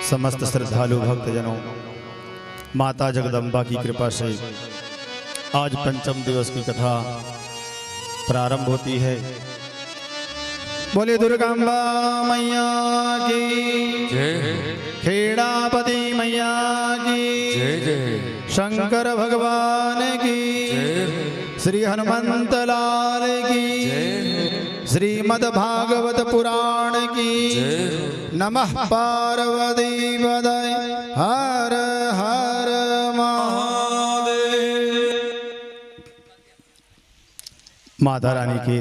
समस्त श्रद्धालु भक्तजनों, माता जगदम्बा की कृपा से आज पंचम दिवस की कथा प्रारंभ होती है। बोले दुर्गाम्बा मैया की जय, खेड़ापति मैया की जय जय, शंकर भगवान की जय, श्री हनुमंत लाल की श्रीमद् भागवत पुराण की नमः पार्वती पदय हर हर महादेव। माता रानी के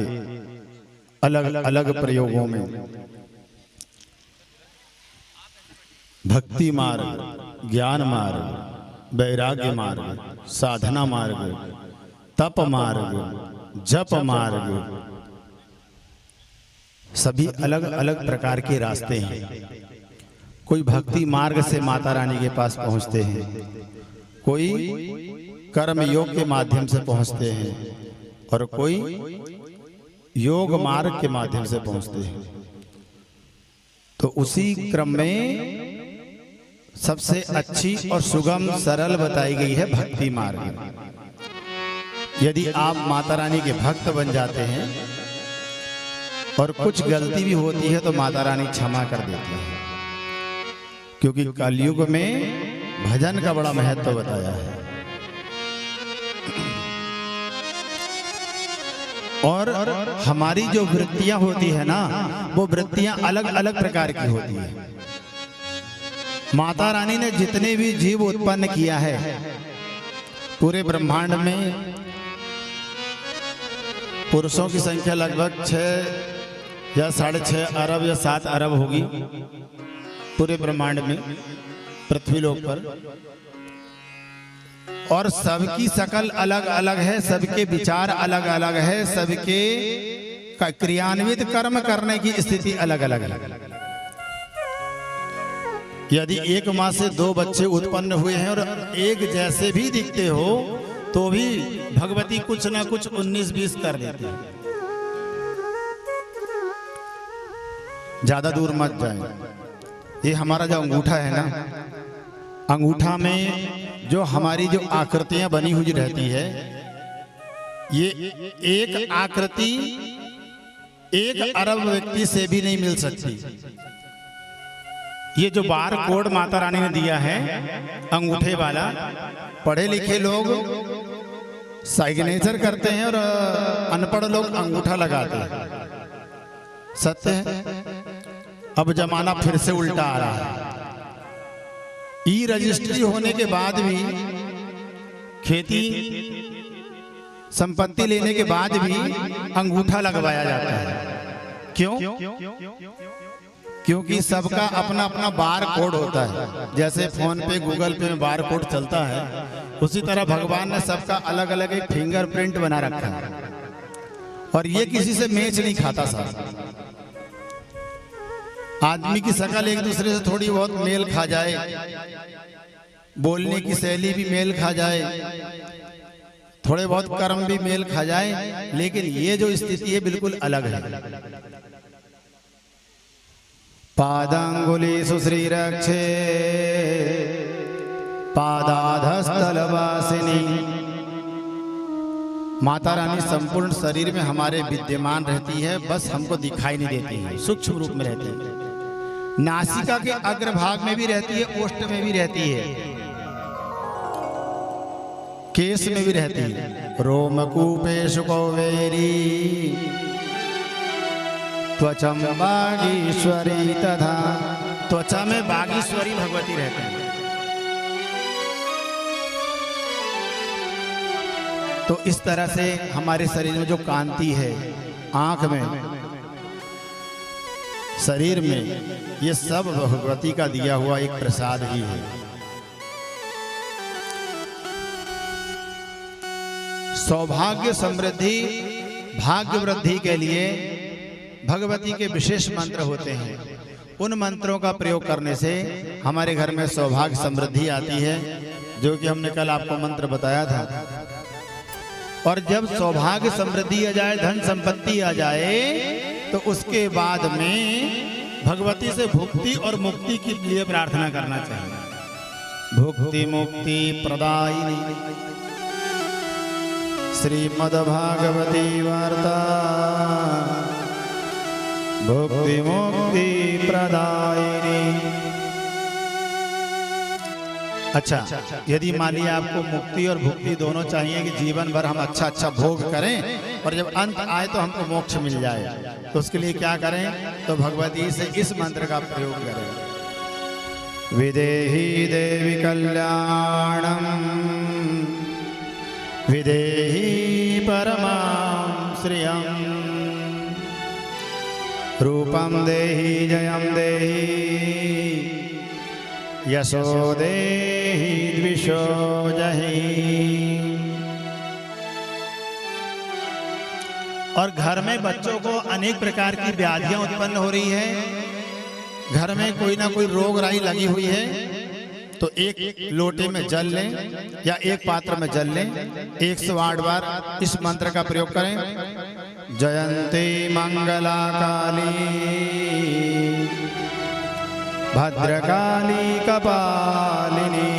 अलग अलग प्रयोगों में भक्ति मार्ग, ज्ञान मार्ग, वैराग्य मार्ग, साधना मार्ग, तप मार्ग, जप मार्ग, सभी अलग अलग प्रकार के रास्ते हैं। कोई भक्ति मार्ग से माता रानी के पास पहुंचते हैं, कोई कर्म योग के माध्यम से पहुंचते हैं और कोई योग मार्ग के माध्यम से पहुंचते हैं। तो उसी क्रम में सबसे अच्छी और सुगम सरल बताई गई है भक्ति मार्ग। यदि आप माता रानी के भक्त बन जाते हैं और कुछ गलती भी होती है तो माता रानी क्षमा कर देती है, क्योंकि कलयुग में भजन का बड़ा महत्व बताया है। और हमारी जो वृत्तियां होती है ना, वो वृत्तियां अलग अलग प्रकार की होती है। माता रानी ने जितने भी जीव उत्पन्न किया है पूरे ब्रह्मांड में, पुरुषों की संख्या लगभग 6 या 6.5 अरब या 7 अरब होगी पूरे ब्रह्मांड में, पृथ्वी लोक पर। और सबकी शकल अलग अलग है, सबके विचार अलग अलग है, सबके क्रियान्वित कर्म करने की स्थिति अलग अलग है। यदि एक माँ से 2 बच्चे उत्पन्न हुए हैं और एक जैसे भी दिखते हो तो भी भगवती कुछ ना कुछ 19-20 कर देते हैं। ज्यादा दूर मत जाए। ये हमारा जो अंगूठा है ना, अंगूठा में जो हमारी जो आकृतियां बनी हुई रहती है, ये एक आकृति 1 अरब व्यक्ति से भी नहीं मिल सकती। ये जो बार कोड माता रानी ने दिया है अंगूठे वाला, पढ़े लिखे लोग सिग्नेचर करते हैं और अनपढ़ लोग अंगूठा लगाते हैं। सत्य है। अब जमाना फिर से उल्टा आ रहा है। ई रजिस्ट्री होने के बाद भी, खेती संपत्ति लेने के बाद भी अंगूठा लगवाया जाता है। क्यों? क्योंकि सबका अपना अपना बार कोड होता है। जैसे फोन पे, गूगल पे में बार कोड चलता है, उसी तरह भगवान ने सबका अलग अलग एक फिंगरप्रिंट बना रखा है और ये किसी से मैच नहीं खाता। साहब, आदमी की शकल एक दूसरे से थोड़ी बहुत मेल खा जाए, बोलने की शैली भी मेल खा जाए, थोड़े बहुत कर्म भी मेल खा जाए, लेकिन ये जो स्थिति है बिल्कुल अलग है। पादांगुलीषु श्रीरक्षे पादाधस्थलवासिनी। माता रानी संपूर्ण शरीर में हमारे विद्यमान रहती है, बस हमको दिखाई नहीं देती है, सूक्ष्म रूप में रहती है। नासिका के अग्रभाग में भी रहती है, ओष्ठ में भी रहती है, केश में भी रहती है। रोमकूपेषु कौवेरी त्वचम बागीश्वरी तथा। त्वचा में बागीश्वरी भगवती रहते हैं। तो इस तरह से हमारे शरीर में जो कांति है, आंख में, शरीर में, ये सब भगवती का दिया हुआ एक प्रसाद ही है। सौभाग्य, समृद्धि, भाग्य वृद्धि के लिए भगवती के विशेष मंत्र होते हैं। उन मंत्रों का प्रयोग करने से हमारे घर में सौभाग्य समृद्धि आती है, जो कि हमने कल आपको मंत्र बताया था। और जब सौभाग्य समृद्धि आ जाए, धन संपत्ति आ जाए, तो उसके बाद में भगवती से भुक्ति और मुक्ति के लिए प्रार्थना करना चाहिए। भुक्ति मुक्ति प्रदायिनी श्रीमद्भागवती वार्ता भुक्ति मुक्ति प्रदायिनी। अच्छा, यदि मान लिया आपको मुक्ति और भुक्ति दोनों चाहिए कि जीवन भर हम अच्छा अच्छा भोग करें और जब अंत आए तो हमको मोक्ष मिल जाए, तो उसके लिए क्या करें? तो भगवती से इस मंत्र का प्रयोग करें। विदेहि देवी कल्याणम विदेहि परमां श्रियं रूपं देहि जयं देहि यशो देहि द्विषो जहि। और घर में बच्चों को अनेक प्रकार की व्याधियां उत्पन्न हो रही है, घर में कोई ना कोई रोग राई लगी हुई है, तो एक लोटे में जल लें या एक पात्र में जल लें, 108 बार इस मंत्र का प्रयोग करें। जयंती मंगला काली भद्रकाली कपालिनी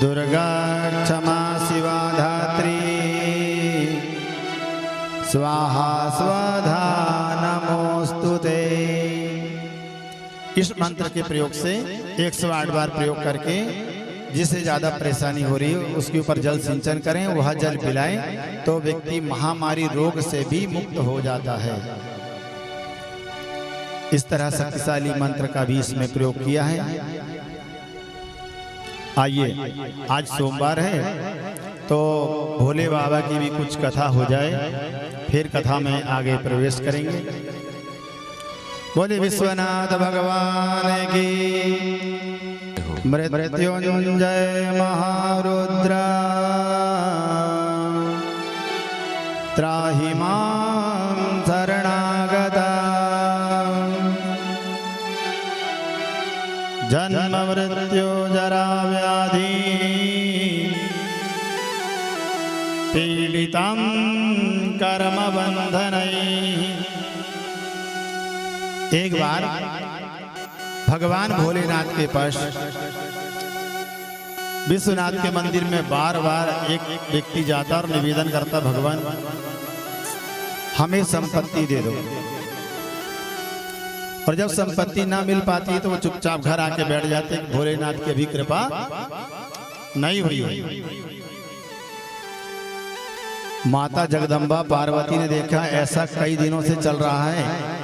दुर्गा क्षमा शिवा धात्री स्वाहा स्वधा नमोस्तुते। इस मंत्र के प्रयोग से 108 बार प्रयोग करके जिसे ज्यादा परेशानी हो रही है उसके ऊपर जल सिंचन करें, वह जल पिलाएं तो व्यक्ति महामारी रोग से भी मुक्त हो जाता है। इस तरह शक्तिशाली मंत्र का भी इसमें प्रयोग किया है। आइए, आज सोमवार है तो भोले बाबा की भी कुछ कथा हो जाए, फिर कथा में आगे प्रवेश करेंगे। बोले विश्वनाथ भगवान की। मृत्युंजय महारुद्र त्राहि मां शरणागता जन्म मृत्यु जरा व्याधि पीड़ितं कर्म बंधनैः। एक बार भगवान भोलेनाथ के पास विश्वनाथ के मंदिर में बार बार एक व्यक्ति जाता और निवेदन करता, भगवान हमें संपत्ति दे दो। और जब संपत्ति ना मिल पाती तो वो चुपचाप घर आके बैठ जाते, भोलेनाथ की भी कृपा नहीं हुई है। माता जगदम्बा पार्वती ने देखा ऐसा कई दिनों से चल रहा है।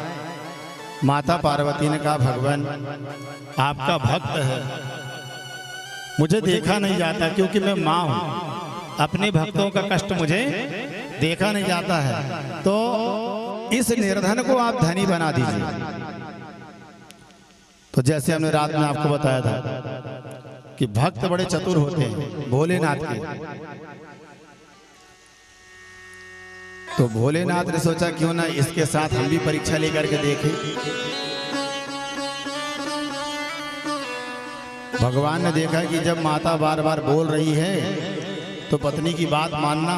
माता पार्वती ने कहा, भगवान आपका भक्त है, मुझे देखा नहीं जाता क्योंकि मैं माँ हूँ, अपने भक्तों का कष्ट मुझे देखा नहीं जाता है, तो इस निर्धन को आप धनी बना दीजिए। तो जैसे हमने रात में आपको बताया था कि भक्त बड़े चतुर होते हैं भोलेनाथ के, तो भोलेनाथ ने सोचा क्यों ना इसके साथ हम भी परीक्षा लेकर के देखें। भगवान ने देखा कि जब माता बार बार बोल रही है तो पत्नी की बात मानना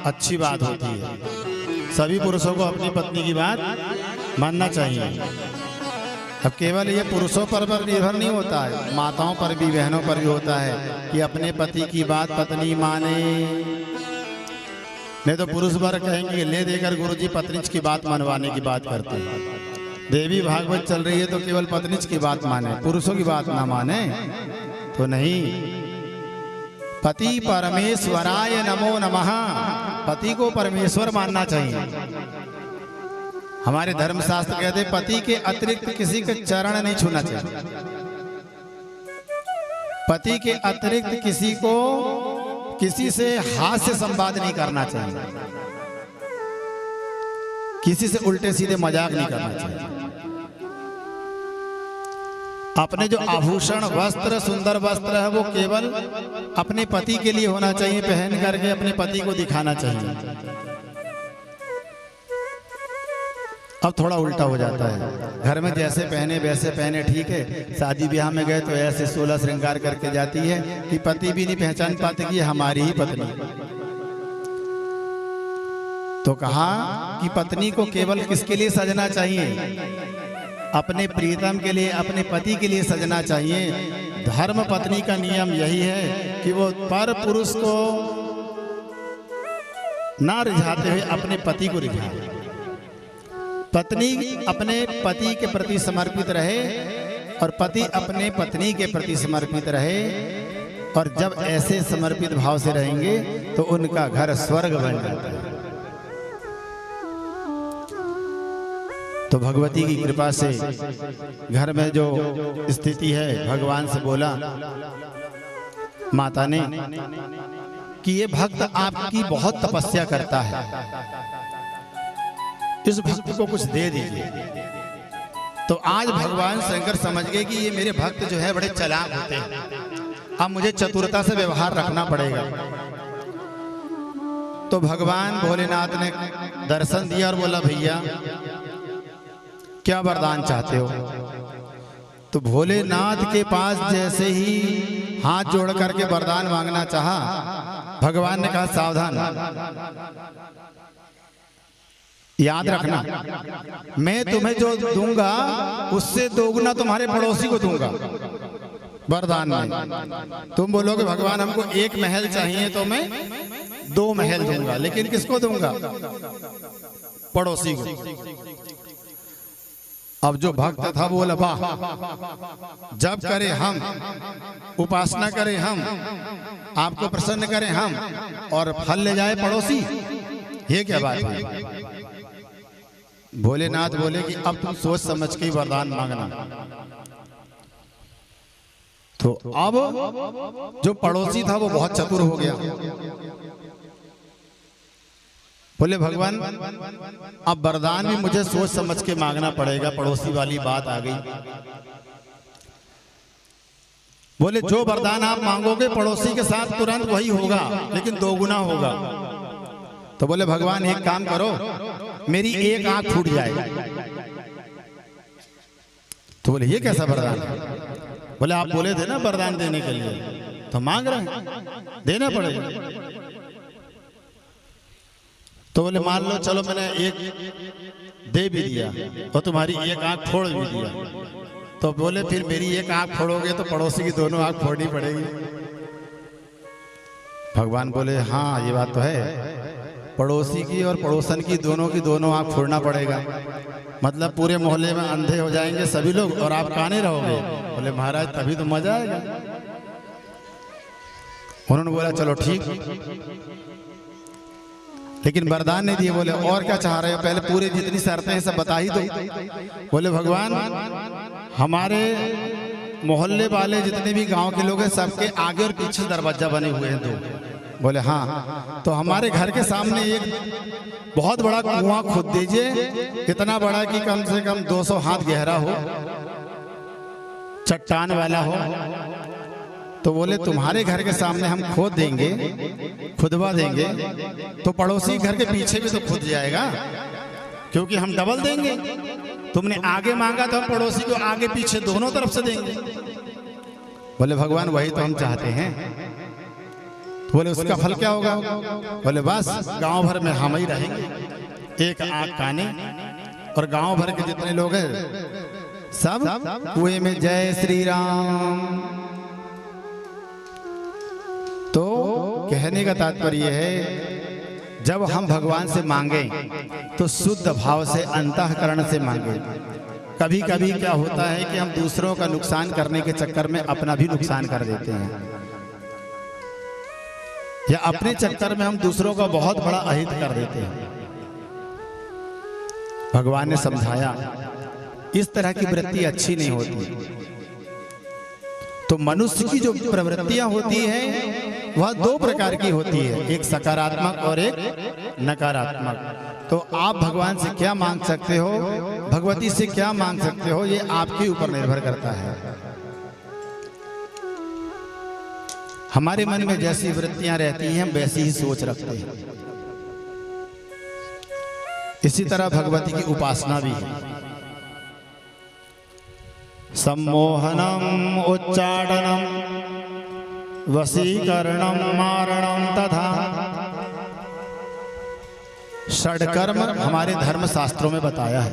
अच्छी बात होती है। सभी पुरुषों को अपनी पत्नी की बात मानना चाहिए। अब केवल ये पुरुषों पर निर्भर नहीं होता है, माताओं पर भी, बहनों पर भी होता है कि अपने पति की बात पत्नी माने। नहीं तो पुरुष वर्ग कहेंगे ले देकर गुरुजी पत्नीच की बात मनवाने की बात करते हैं। देवी भागवत चल रही है तो केवल पत्नीच की बात माने, पुरुषों की बात ना माने तो नहीं। पति परमेश्वराय नमो नमः, पति को परमेश्वर मानना चाहिए। हमारे धर्मशास्त्र कहते पति के अतिरिक्त किसी के चरण नहीं छूना चाहिए। पति के अतिरिक्त किसी को किसी से हाथ से संवाद नहीं करना चाहिए, किसी से उल्टे सीधे मजाक नहीं करना चाहिए। अपने जो आभूषण वस्त्र, सुंदर वस्त्र है वो केवल अपने पति के लिए होना चाहिए, पहन करके अपने पति को दिखाना चाहिए। अब थोड़ा उल्टा हो जाता है, घर में जैसे पहने वैसे पहने, ठीक है, शादी ब्याह में गए तो ऐसे 16 श्रृंगार करके जाती है कि पति भी नहीं पहचान पाते कि ये हमारी ही पत्नी। तो कहा कि पत्नी को केवल किसके लिए सजना चाहिए? अपने प्रीतम के लिए, अपने पति के लिए सजना चाहिए। धर्म पत्नी का नियम यही है कि वो पर पुरुष को ना रिझाते हुए अपने पति को रिझाए। पत्नी अपने पति के प्रति समर्पित रहे और पति अपने पत्नी के प्रति समर्पित रहे, और जब ऐसे समर्पित भाव से रहेंगे तो उनका घर स्वर्ग बन जाता है। तो भगवती की कृपा से घर में जो स्थिति है, भगवान से बोला माता ने कि ये भक्त आपकी बहुत तपस्या करता है, इस भक्त को कुछ दे दीजिए। तो आज भगवान शंकर समझ गए कि ये मेरे भक्त जो है बड़े चालाक होते हैं, अब मुझे चतुरता से व्यवहार रखना पड़ेगा। तो भगवान भोलेनाथ ने दर्शन दिया और बोला भैया क्या वरदान चाहते हो? तो भोलेनाथ के पास जैसे ही हाथ जोड़ करके वरदान मांगना चाहा, भगवान ने कहा सावधान, याद रखना मैं तुम्हें जो दूंगा उससे दोगुना तुम्हारे पड़ोसी को दूंगा वरदान में। तुम बोलोगे भगवान हमको एक महल चाहिए तो मैं 2 महल दूंगा, लेकिन किसको दूंगा? पड़ोसी को। अब जो भक्त था बोला वाह, जब करे हम, उपासना करें हम, आपको प्रसन्न करें हम, और फल ले जाए पड़ोसी, ये क्या बात है? भोलेनाथ बोले कि अब तुम सोच समझ के वरदान मांगना। तो अब जो पड़ोसी था वो बहुत चतुर हो गया। बोले भगवान अब वरदान भी मुझे सोच समझ के मांगना पड़ेगा, पड़ोसी वाली बात आ गई। बोले जो वरदान आप मांगोगे पड़ोसी के साथ तुरंत वही होगा, लेकिन 2 गुना होगा। तो बोले भगवान एक काम करो, मेरी एक आंख फूट जाए। तो बोले ये कैसा वरदान है? बोले आप बोले थे ना वरदान देने के लिए, तो मांग रहे हैं, देना पड़ेगा। तो बोले मान लो चलो मैंने एक दे भी दिया और तुम्हारी एक आंख फोड़ भी दिया, तो बोले फिर मेरी एक आंख फोड़ोगे तो पड़ोसी की दोनों आंख फोड़नी पड़ेगी। भगवान बोले हाँ ये बात तो है, पड़ोसी की और पड़ोसन की दोनों आंख फोड़ना पड़ेगा, मतलब पूरे मोहल्ले में अंधे हो जाएंगे सभी लोग और आप काने रहोगे। बोले महाराज तभी तो मजा आएगा। उन्होंने बोला चलो ठीक, लेकिन वरदान नहीं दिए। बोले और क्या चाह रहे हो? पहले पूरे जितनी शर्तें हैं सब बता ही दो। बोले भगवान हमारे मोहल्ले वाले जितने भी गांव के लोग हैं सबके आगे और पीछे दरवाजा बने हुए हैं 2। बोले हाँ, तो हमारे घर के सामने एक बहुत बड़ा कुआं खोद दीजिए, इतना बड़ा कि कम से कम 200 हाथ गहरा हो, चट्टान वाला हो। तो बोले तुम्हारे घर के सामने हम खोद देंगे, खुदवा देंगे, तो पड़ोसी घर के पीछे भी तो खुद जाएगा, क्योंकि हम डबल देंगे। तुमने आगे मांगा तो हम पड़ोसी को आगे पीछे दोनों तरफ से देंगे। बोले भगवान वही तो हम चाहते हैं। तो बोले उसका फल क्या होगा? बोले बस गांव भर में हम ही रहेंगे, एक आंख काने, और गांव भर के जितने लोग हैं सब कुएं में जय श्री राम। तो कहने का तात्पर्य है जब हम भगवान से मांगे तो शुद्ध भाव से, अंतःकरण से मांगे। कभी कभी क्या होता है कि हम दूसरों का नुकसान करने के चक्कर में अपना भी नुकसान कर देते हैं, या अपने चक्कर में हम दूसरों का बहुत बड़ा अहित कर देते हैं। भगवान ने समझाया इस तरह की वृत्ति अच्छी नहीं होती। तो मनुष्य की जो प्रवृत्तियां होती हैं वह 2 प्रकार की होती है, एक सकारात्मक और एक नकारात्मक। तो आप भगवान से क्या मांग सकते हो, भगवती से क्या मांग सकते हो, ये आपके ऊपर निर्भर करता है। हमारे मन में जैसी वृत्तियां रहती हैं हम वैसी ही सोच रखते हैं। इसी तरह भगवती की उपासना भी है। सम्मोहनम उच्चाटनम वशीकरणम मारणम तथा षडकर्म हमारे धर्म शास्त्रों में बताया है।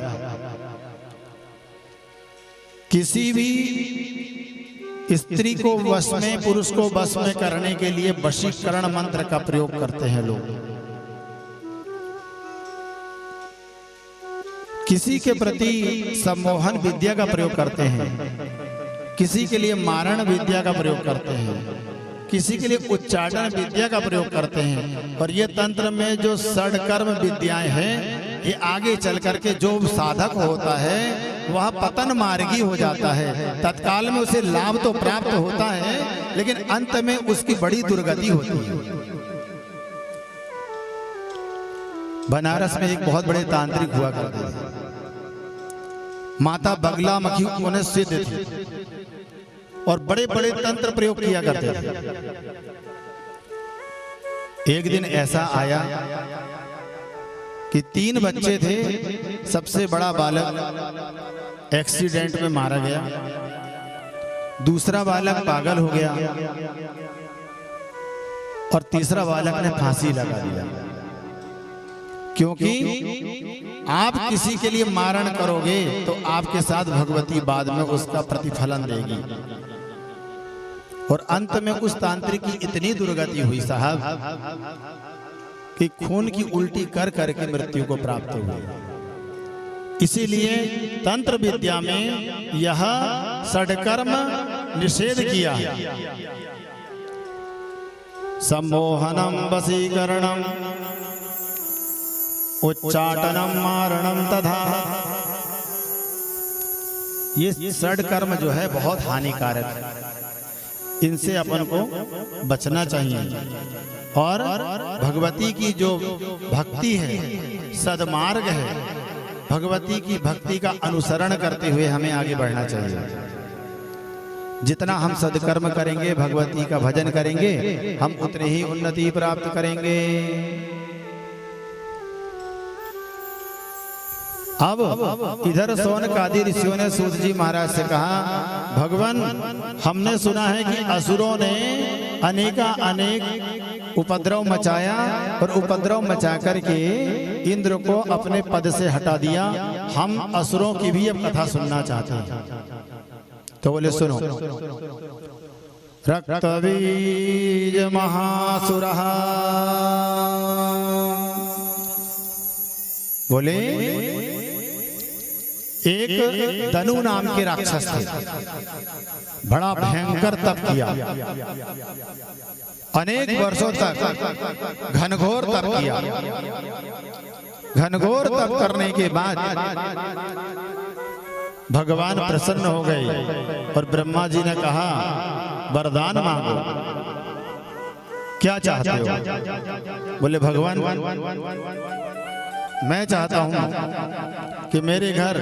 किसी भी स्त्री को वश में, पुरुष को वश में करने के लिए वशीकरण मंत्र का प्रयोग करते हैं लोग। किसी के प्रति सम्मोहन विद्या का प्रयोग करते हैं, किसी के लिए मारण विद्या का प्रयोग करते हैं, किसी के लिए उच्चाटन विद्या का प्रयोग करते हैं। और ये तंत्र में जो षडकर्म विद्याएं हैं, ये आगे चल करके जो साधक होता है वह पतन मार्गी हो जाता है। तत्काल में उसे लाभ तो प्राप्त होता है, लेकिन अंत में उसकी बड़ी दुर्गति होती है। बनारस में एक बहुत बड़े तांत्रिक हुआ करते थे, माता बगला मखी उन्हें सिद्ध थी और बड़े बड़े तंत्र प्रयोग किया करते थे। एक दिन ऐसा आया कि 3 बच्चे थे, सबसे बड़ा बालक एक्सीडेंट में मारा गया, दूसरा बालक पागल हो गया और तीसरा बालक ने फांसी लगा दिया। क्योंकि आप किसी के लिए मारण करोगे तो आपके साथ भगवती बाद में उसका प्रतिफलन देगी। और अंत में उस तांत्रिक की इतनी दुर्गति हुई साहब कि खून की उल्टी कर करके मृत्यु को प्राप्त हुई। इसीलिए तंत्र विद्या में यह षडकर्म निषेध किया है। सम्मोहनम वशीकरणम उच्चाटनम मारणम तथा। ये षडकर्म जो है बहुत हानिकारक है, इनसे अपन को बचना चाहिए। और भगवती की जो भक्ति है, सदमार्ग है, भगवती की भक्ति का अनुसरण करते हुए हमें आगे बढ़ना चाहिए। जितना हम सदकर्म करेंगे, भगवती का भजन करेंगे, हम उतनी ही उन्नति प्राप्त करेंगे। अब इधर सोनकादि ऋषियों ने सूत जी महाराज से कहा, भगवान हमने सुना है कि असुरों ने अनेक उपद्रव मचाया और उपद्रव मचा करके इंद्र को अपने पद से हटा दिया। हम असुरों की भी अब कथा सुनना चाहते हैं। तो बोले सुनो। रक्तबीज महासुरः, बोले एक धनु नाम के राक्षस थे, बड़ा भयंकर तप किया, अनेक वर्षों तक घनघोर तप किया। घनघोर तप करने के बाद भगवान प्रसन्न हो गए और ब्रह्मा जी ने कहा, वरदान मांगो, क्या चाहते हो? बोले भगवान मैं चाहता हूं कि मेरे घर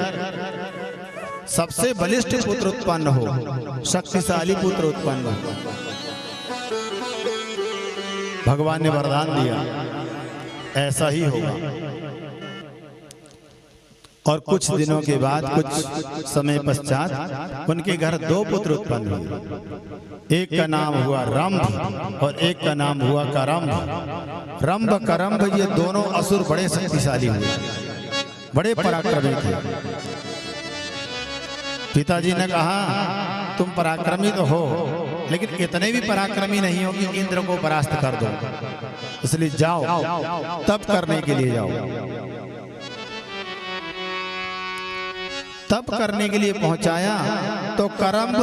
सबसे बलिष्ठ पुत्र उत्पन्न हो, शक्तिशाली पुत्र उत्पन्न हो। भगवान ने वरदान दिया, ऐसा ही होगा। और कुछ दिनों के बाद, कुछ समय पश्चात उनके घर 2 पुत्र उत्पन्न हुए। एक का नाम हुआ रंभ और एक का नाम हुआ करम्भ। रंभ करम्भ ये दोनों असुर बड़े शक्तिशाली हुए, बड़े पराक्रमी थे। पिताजी ने कहा, तुम पराक्रमी तो हो, लेकिन इतने भी पराक्रमी नहीं हो कि इंद्र को परास्त कर दो, इसलिए जाओ तप करने के लिए जाओ। तप करने के लिए पहुंचाया तो करम्भ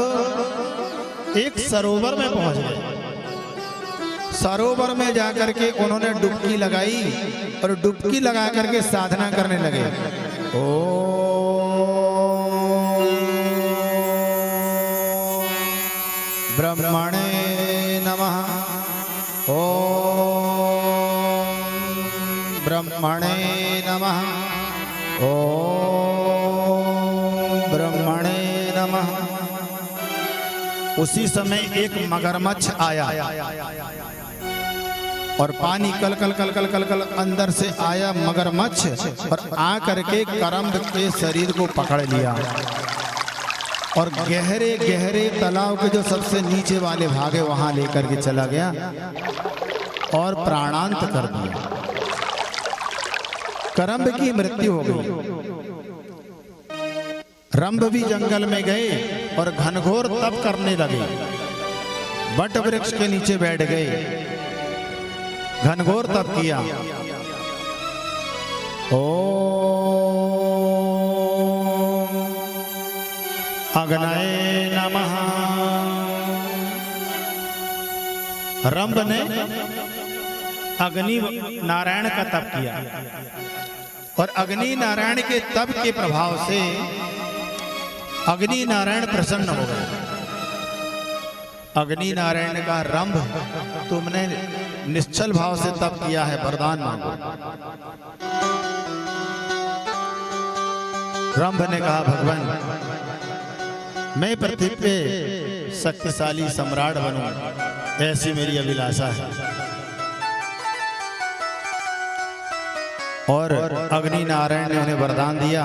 एक सरोवर में पहुंच गए। सरोवर में जाकर के उन्होंने डुबकी लगाई और डुबकी लगा करके साधना करने लगे। ओम ब्रह्मणे नमः, ओम ब्रह्मणे नमः, ओम ब्रह्मणे नमः। उसी समय एक मगरमच्छ आया और पानी कल कल कल कल कल कल अंदर से आया मगरमच्छ और आ करके करम्भ के शरीर को पकड़ लिया और गहरे गहरे तालाब के जो सबसे नीचे वाले भाग है वहां लेकर के चला गया और प्राणांत कर दिया। करम्ब की मृत्यु हो गई। रंभ भी जंगल में गए और घनघोर तप करने लगे। वट वृक्ष के नीचे बैठ गए, घनघोर तप किया। ओम अग्नये नमः। रंभ ने अग्नि नारायण का तप किया और अग्नि नारायण के तप के प्रभाव से अग्नि नारायण प्रसन्न हो गए। अग्नि नारायण का रंभ, तुमने निश्चल भाव से तप किया है, वरदान मांगो। रंभ ने कहा, भगवान मैं पृथ्वी पे शक्तिशाली सम्राट बनूं, ऐसी मेरी अभिलाषा है। और अग्नि नारायण ने उन्हें वरदान दिया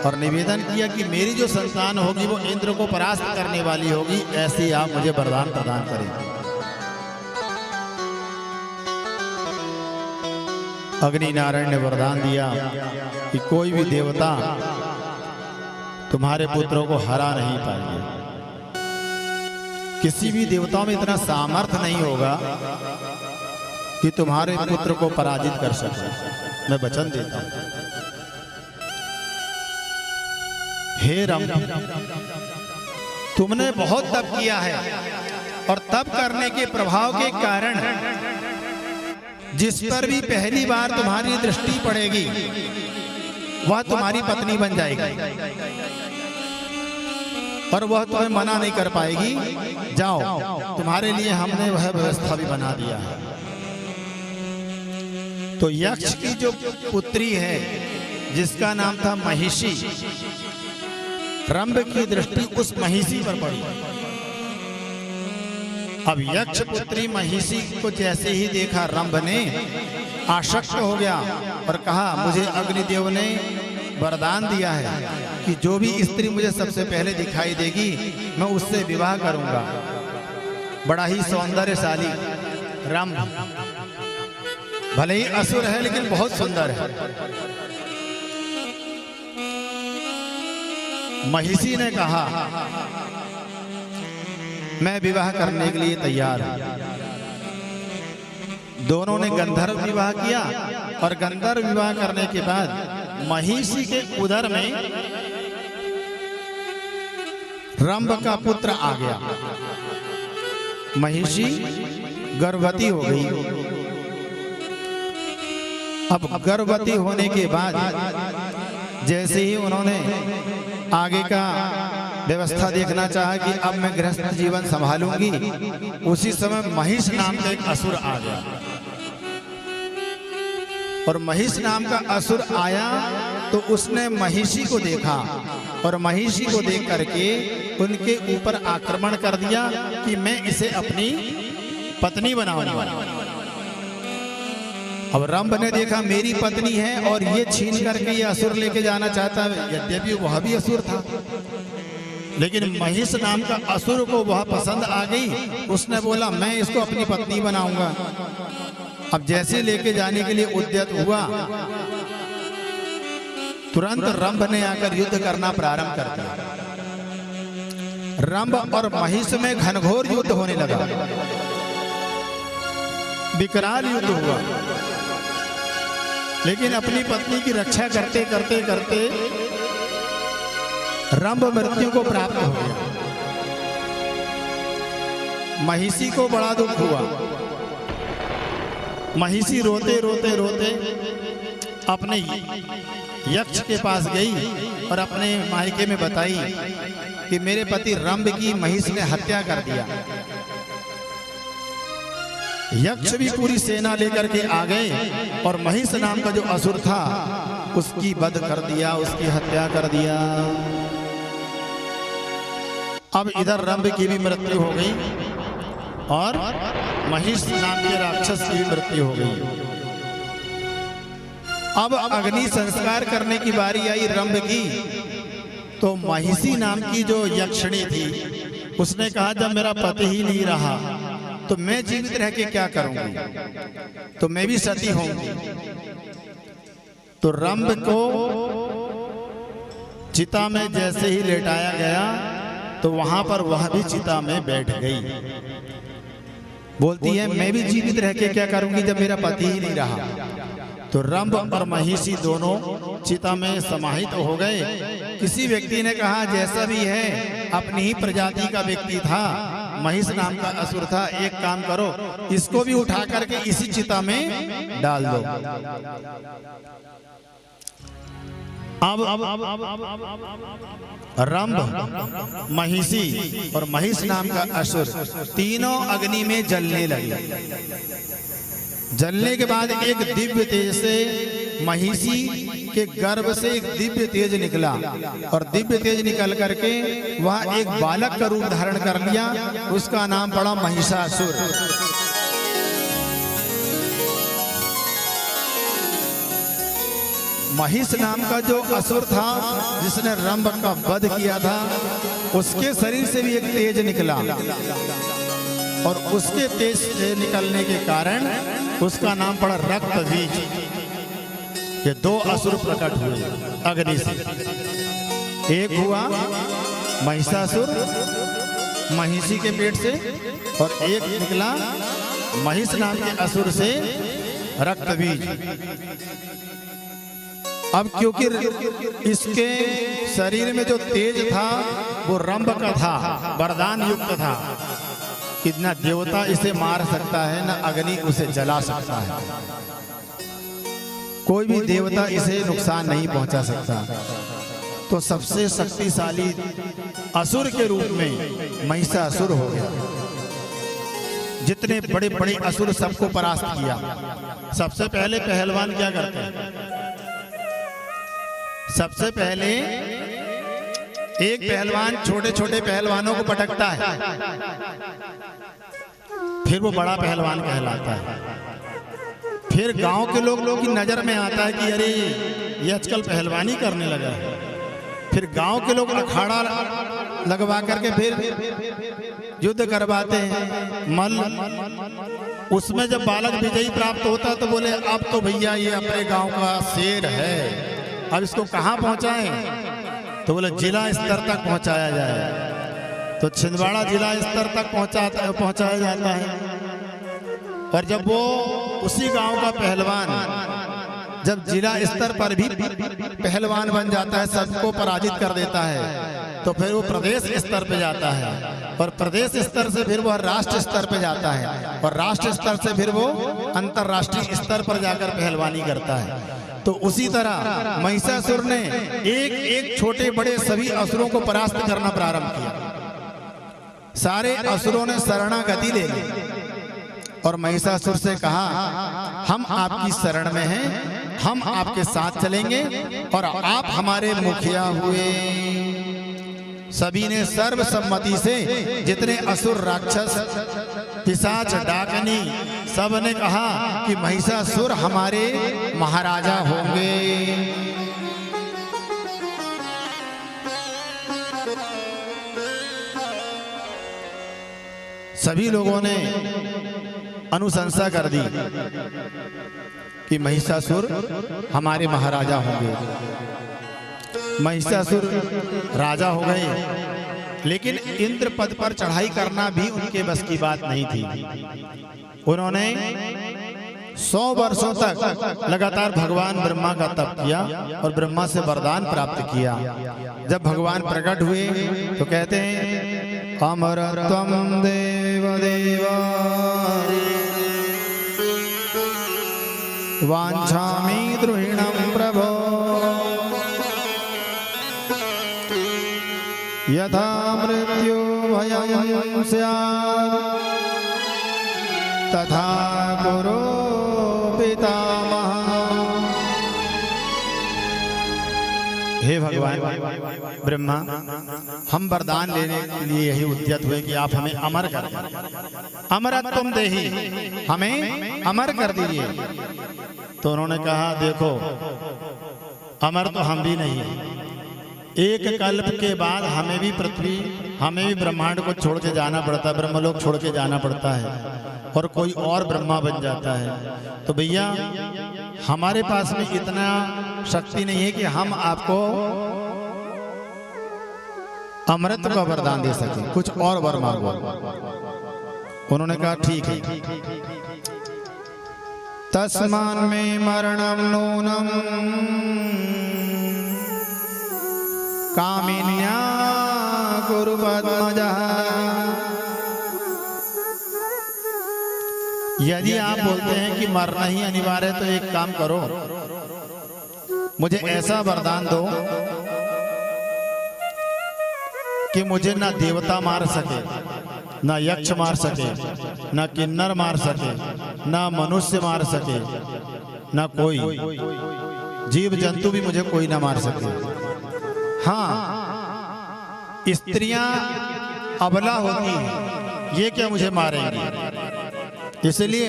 और निवेदन किया कि मेरी जो संतान होगी वो इंद्र को परास्त करने वाली होगी, ऐसे आप मुझे वरदान प्रदान करें। अग्नि नारायण ने वरदान दिया कि कोई भी देवता तुम्हारे पुत्रों को हरा नहीं पाएंगे। किसी भी देवताओं में इतना सामर्थ्य नहीं होगा कि तुम्हारे पुत्र को पराजित कर सके। मैं वचन देता हूं। हे रंभ, तुमने बहुत तप किया है और तप करने के प्रभाव के कारण जिस पर भी पहली बार तुम्हारी दृष्टि पड़ेगी वह तुम्हारी पत्नी बन जाएगी और वह तुम्हें मना नहीं कर पाएगी। जाओ, तुम्हारे लिए हमने वह व्यवस्था भी बना दिया है। तो यक्ष की जो पुत्री है जिसका नाम था महिषी, रंभ की दृष्टि उस महिषी पर पड़ी। अब यक्ष पुत्री महिषी को जैसे ही देखा रंभ ने आसक्त हो गया और कहा, मुझे अग्निदेव ने वरदान दिया है कि जो भी स्त्री मुझे सबसे पहले दिखाई देगी मैं उससे विवाह करूंगा। बड़ा ही सौंदर्यशाली रंभ, भले ही असुर है लेकिन बहुत सुंदर है। महिषी ने कहा, मैं विवाह करने के लिए तैयार हूं। दोनों ने गंधर्व विवाह किया और गंधर्व विवाह करने के बाद महिषी के उदर में रंभ का पुत्र आ गया। महिषी गर्भवती हो गई। अब गर्भवती होने के बाद जैसे ही उन्होंने आगे का व्यवस्था देखना चाहा कि अब मैं गृहस्थ जीवन संभालूंगी, उसी समय महिष नाम का एक असुर आ गया। और महिष नाम का असुर आया तो उसने महिषी को देखा और महिषी को देख करके उनके ऊपर आक्रमण कर दिया कि मैं इसे अपनी पत्नी बनाऊंगा। अब रंभ ने देखा मेरी पत्नी है और ये छीन करके ये असुर लेके जाना चाहता है। यद्यपि वह भी असुर था लेकिन महिष नाम का असुर को वह पसंद आ गई। उसने बोला मैं इसको अपनी पत्नी बनाऊंगा। अब जैसे लेके जाने के लिए उद्यत हुआ, तुरंत रंभ ने आकर युद्ध करना प्रारंभ कर दिया। रंभ और महिष में घनघोर युद्ध होने लगा, विकराल युद्ध हुआ। लेकिन अपनी पत्नी की रक्षा करते करते करते रंभ मृत्यु को प्राप्त हो गया। महिषी को बड़ा दुख हुआ। महिषी रोते रोते रोते अपने यक्ष के पास गई और अपने मायके में बताई कि मेरे पति रंभ की महिष ने हत्या कर दिया। यक्ष भी पूरी सेना लेकर के आ गए और महिष नाम का जो असुर था उसकी वध कर दिया, उसकी हत्या कर दिया। अब इधर रंभ की भी मृत्यु हो गई और महिष नाम के राक्षस की भी मृत्यु हो गई। अब अग्नि संस्कार करने की बारी आई रंभ की, तो महिषी नाम की जो यक्षिणी थी उसने कहा जब मेरा पति ही नहीं रहा तो मैं जीवित रह के क्या करूंगी, तो मैं भी सती होंगी। तो रंभ को चिता में जैसे ही लेटाया गया तो वहां पर वह भी चिता में बैठ गई। बोलती है मैं भी जीवित रह के क्या करूंगी जब मेरा पति ही नहीं रहा। तो रंभ और महिषी दोनों चिता में समाहित हो गए। किसी व्यक्ति ने कहा जैसा भी है अपनी ही प्रजाति का व्यक्ति था, महिष नाम का असुर था, एक काम करो इसको भी उठा करके इसी चिता में डाल दो। अब रंभ, महिषी और महिष नाम का असुर तीनों अग्नि में जलने लगे। जलने के बाद एक दिव्य तेज से महिषी के गर्भ से एक दिव्य तेज निकला और दिव्य तेज निकल करके वह एक बालक का रूप धारण कर लिया। उसका नाम पड़ा महिषासुर। महिष नाम का जो असुर था जिसने रंभ का वध किया था, उसके शरीर से भी एक तेज निकला और उसके तेज से निकलने के कारण उसका नाम पड़ा रक्तबीज। ये दो असुर प्रकट हुए अग्नि से। एक हुआ महिषासुर महिषी के पेट से और एक निकला महिष नाम के असुर से रक्तबीज। अब क्योंकि इसके शरीर में जो तेज था वो रंभ का था, वरदान युक्त था कि न देवता इसे मार सकता है न अग्नि उसे जला सकता है। कोई भी देवता इसे नुकसान नहीं पहुंचा सकता। तो सबसे शक्तिशाली असुर के रूप में महिषासुर हो गया। जितने बड़े बड़े असुर सबको परास्त किया। सबसे पहले पहलवान क्या करते हैं? सबसे पहले एक पहलवान छोटे छोटे पहलवानों को पटकता है, फिर वो बड़ा पहलवान कहलाता है। फिर गांव के लोगों की नजर में आता है कि अरे ये आजकल पहलवानी करने लगा है। फिर गांव के लोग अखाड़ा लगवा करके फिर युद्ध करवाते हैं मल। उसमें जब बालक विजयी प्राप्त होता तो बोले अब तो भैया ये अपने गांव का शेर है, अब इसको कहाँ पहुंचाएं? तो बोले जिला स्तर तक पहुंचाया जाए। तो छिंदवाड़ा जिला स्तर तक पहुंचाया जाता है। और जब वो उसी गांव का पहलवान जब जिला स्तर पर भी पहलवान बन जाता है, सबको पराजित कर देता है, तो फिर वो प्रदेश स्तर पे जाता है और प्रदेश स्तर से फिर वो राष्ट्र स्तर पे जाता है और राष्ट्र स्तर से फिर वो अंतरराष्ट्रीय स्तर पर जाकर पहलवानी करता है। तो उसी तरह महिषासुर ने एक एक छोटे बड़े सभी असुरों को परास्त करना प्रारंभ किया। सारे असुरों ने शरणागति ले ली और महिषासुर से कहा हम आपकी शरण में हैं, हम आपके साथ चलेंगे और आप हमारे मुखिया हुए। सभी ने सर्वसम्मति से, जितने असुर राक्षस पिशाच डाकनी सब ने कहा कि महिषासुर हमारे महाराजा होंगे। सभी लोगों ने अनुशंसा कर दी कि महिषासुर हमारे महाराजा होंगे। महिषासुर राजा हो गए, लेकिन इंद्र पद पर चढ़ाई करना भी उनके बस की बात नहीं थी। उन्होंने 100 वर्षों तक लगातार भगवान ब्रह्मा का तप किया और ब्रह्मा से वरदान प्राप्त किया। जब भगवान प्रकट हुए तो कहते हैं अमरत्वं देव देवा वाञ्छामि द्रुहिणं प्रभो यथा मृत्यु भयं स्यात् तथा कुरु पितामह। हे भगवान ब्रह्मा, हम वरदान लेने के लिए यही उद्यत हुए कि आप हमें अमर कर दें। अमरत्वं देहि, हमें अमर कर दीजिए। तो उन्होंने कहा देखो अमर तो हम भी नहीं है, एक कल्प के बाद हमें भी पृथ्वी, हमें भी ब्रह्मांड को छोड़ के जाना पड़ता है, ब्रह्मलोक छोड़ के जाना पड़ता है और कोई और ब्रह्मा बन जाता है। तो भैया हमारे पास में इतना शक्ति नहीं है कि हम आपको अमृत का वरदान दे सके, कुछ और वर मांगो। उन्होंने कहा ठीक है। तस्मान में मरणम नूनम कामिन्या गुरु पद्मजा। यदि आप बोलते हैं कि मरना ही अनिवार्य है तो एक काम करो, मुझे ऐसा वरदान दो कि मुझे ना देवता मार सके, ना यक्ष मार सके, ना किन्नर मार सके, ना मनुष्य मार सके, ना कोई जीव जंतु भी मुझे कोई ना मार सके। हाँ, स्त्रियां अबला होती हैं, ये क्या मुझे मारेंगी? इसलिए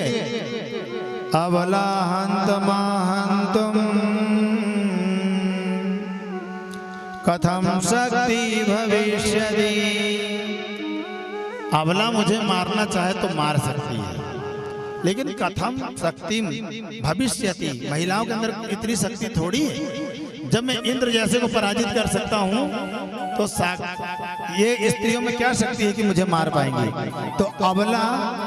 अबला हंतमा हंतुम कथम शक्ति भविष्यति। अबला मुझे मारना चाहे तो मार सकती है, लेकिन कथम शक्ति भविष्यति, महिलाओं के अंदर इतनी शक्ति थोड़ी है। जब मैं इंद्र जैसे को पराजित कर सकता हूं तो ये स्त्रियों में क्या शक्ति है कि मुझे मार पाएंगी? तो अबला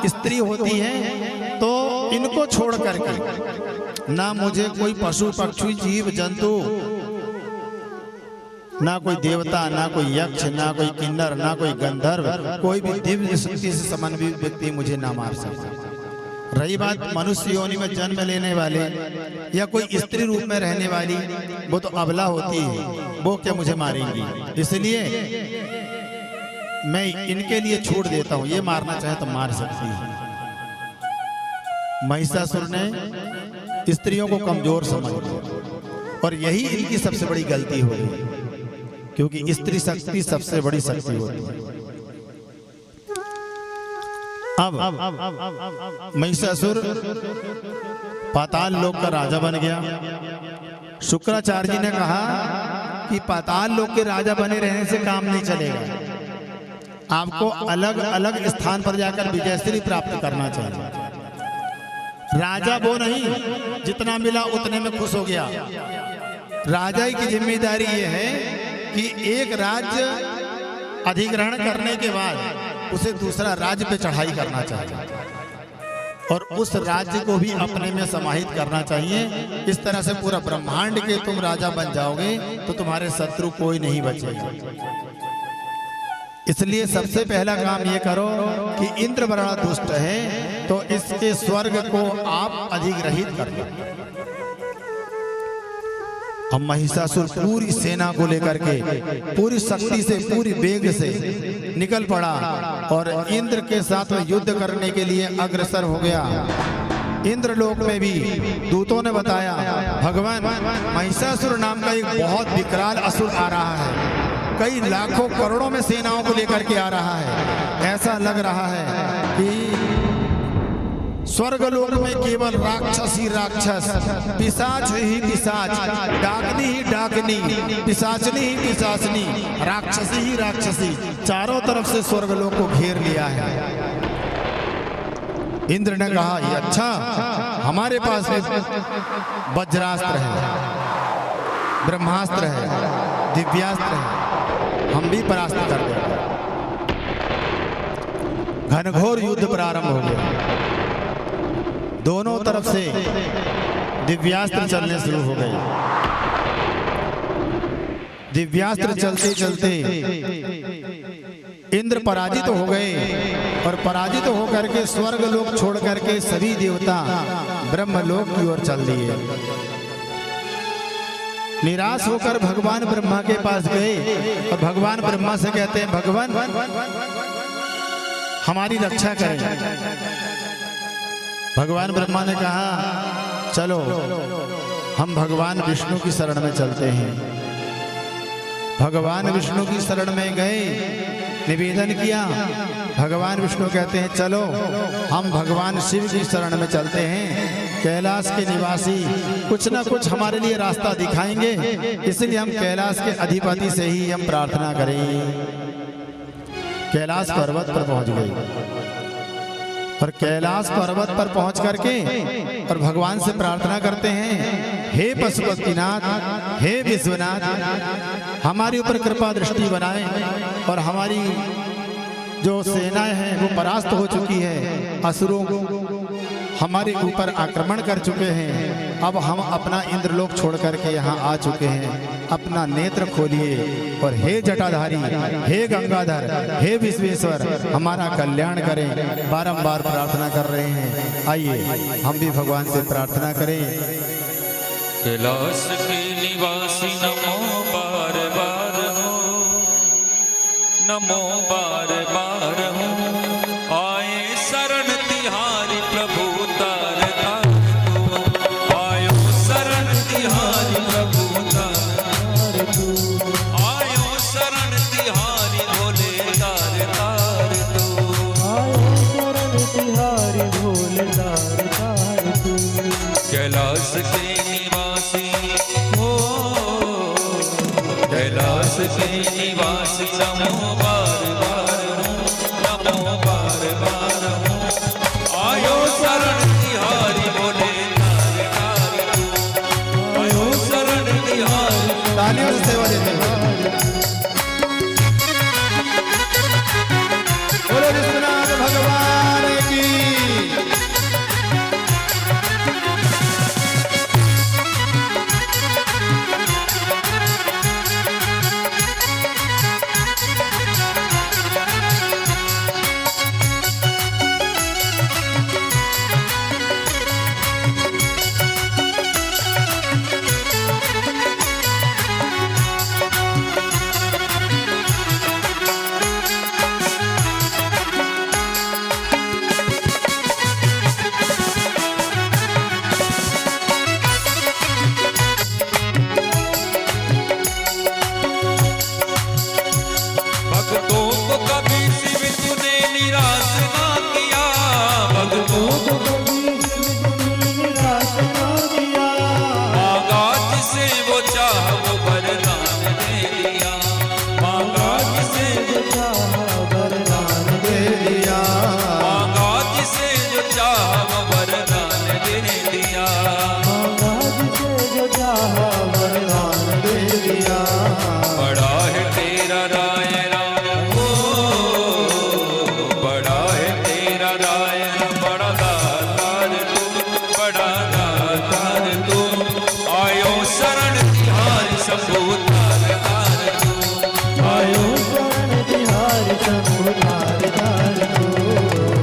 स्त्री होती है तो इनको छोड़ करके ना मुझे कोई पशु पक्षी जीव जंतु, ना कोई देवता, ना कोई यक्ष, ना कोई किन्नर, ना कोई गंधर्व, कोई भी दिव्य शक्ति से समन्वित व्यक्ति मुझे ना मार सकता। रही बात मनुष्य योनि में जन्म लेने वाले या कोई स्त्री रूप में रहने वाली, वो तो अबला होती है, वो क्या मुझे मारेंगी? इसलिए मैं इनके लिए छोड़ देता हूं, ये मारना चाहे तो मार सकती है। महिषासुर ने स्त्रियों को कमजोर समझ लिया और यही इनकी सबसे बड़ी गलती हो गई, क्योंकि स्त्री शक्ति सबसे बड़ी शक्ति होती है। अब महिषासुर पाताल लोक का राजा बन गया। शुक्राचार्य जी ने कहा कि पाताल लोक के राजा बने रहने से काम नहीं चलेगा, आपको अलग अलग स्थान पर जाकर विजयश्री प्राप्त करना चाहिए। राजा वो नहीं जितना मिला उतने में खुश हो गया। राजा की जिम्मेदारी ये है कि एक राज्य अधिग्रहण करने के बाद उसे दूसरा राज्य पे चढ़ाई करना चाहिए और उस राज्य को भी अपने में समाहित करना चाहिए। इस तरह से पूरा ब्रह्मांड के तुम राजा बन जाओगे तो तुम्हारे शत्रु कोई नहीं बचेगा। इसलिए सबसे पहला काम ये करो कि इंद्र बड़ा दुष्ट है तो इसके स्वर्ग को आप अधिग्रहित कर लो। अब महिषासुर पूरी सेना को लेकर के पूरी शक्ति से, पूरी वेग से निकल पड़ा और इंद्र के साथ में युद्ध करने के लिए अग्रसर हो गया। इंद्रलोक में भी दूतों ने बताया भगवान महिषासुर नाम का एक बहुत विकराल असुर आ रहा है, कई लाखों करोड़ों में सेनाओं को लेकर के आ रहा है। ऐसा लग रहा है कि स्वर्गलोक में केवल राक्षस ही राक्षस, पिशाच ही पिशाच, डाकनी ही डाकनी, पिशाचनी ही पिशाचनी, राक्षसी ही राक्षसी, चारों तरफ से स्वर्गलोक को घेर लिया है। इंद्र ने कहा ये अच्छा, हमारे पास वज्रास्त्र है, ब्रह्मास्त्र है, दिव्यास्त्र है, हम भी परास्त कर देंगे। घनघोर युद्ध प्रारंभ हो गया। दोनों तरफ से दिव्यास्त्र चलने शुरू हो गए। दिव्यास्त्र चलते चलते इंद्र पराजित हो गए और पराजित होकर के स्वर्ग लोक छोड़ करके सभी देवता ब्रह्मलोक की ओर चल दिए। निराश होकर भगवान ब्रह्मा के पास गए और भगवान ब्रह्मा से कहते हैं भगवान हमारी रक्षा करें। भगवान ब्रह्मा ने कहा चलो हम भगवान विष्णु की शरण में चलते हैं। भगवान विष्णु की शरण में गए, निवेदन किया। भगवान विष्णु कहते हैं चलो हम भगवान शिव की शरण में चलते हैं कैलाश के निवासी कुछ ना कुछ हमारे लिए रास्ता दिखाएंगे, इसलिए हम कैलाश के अधिपति से ही हम प्रार्थना करें। कैलाश पर्वत पर पहुंच गए और कैलाश पर्वत पर पहुंच करके और भगवान से प्रार्थना करते हैं, हे पशुपतिनाथ, हे विश्वनाथ, हमारे ऊपर कृपा दृष्टि बनाए और हमारी जो सेनाएं हैं वो परास्त हो चुकी है, असुरों हमारे ऊपर आक्रमण कर चुके हैं। अब हम अपना इंद्रलोक छोड़ करके यहाँ आ चुके हैं, अपना नेत्र खोलिए और हे जटाधारी, हे गंगाधर, हे विश्वेश्वर, हमारा कल्याण करें। बारंबार प्रार्थना कर रहे हैं। आइए हम भी भगवान से प्रार्थना करें। कैलाश के निवासी नमो बार बार हो, नमो बार बार हो, आए शरण तिहारी प्रभु तार तार तू, आयो शरण तिहारी प्रभु तार तू, आयो शरण तिहारी भोले तार तार तू, आयो शरण तिहारी भोले तार तार तू। कैलाश के निवासी हो, कैलाश के निवासी नमो बार बार हो, नमो बार बार हो, आयो शरण तिहारी भोले तार तार तू, आयो शरण तिहारी। तालियों से सेवा देते हैं। बोलो विश्वनाथ भगवान की। भक्तों को कभी शिव तूने निराश ना किया, भक्तों को निराश ना किया, मांगा जिसे वो चाह वो वरदान दे दिया, मांगा जिसे जो चाह वरदान दे दिया, मांगा जिसे जो चाह वो वरदान दे दिया, मांगा जिसे जो चाह वरदान दे दिया। बड़ा है तेरा राय राम हो, बड़ा है तेरा राय राम, बड़ा दातार तू, बड़ा दातार तू, आयो शरण तिहारी शंभु तार तार तू, आयो शरण तिहारी शंभु तार तार तू।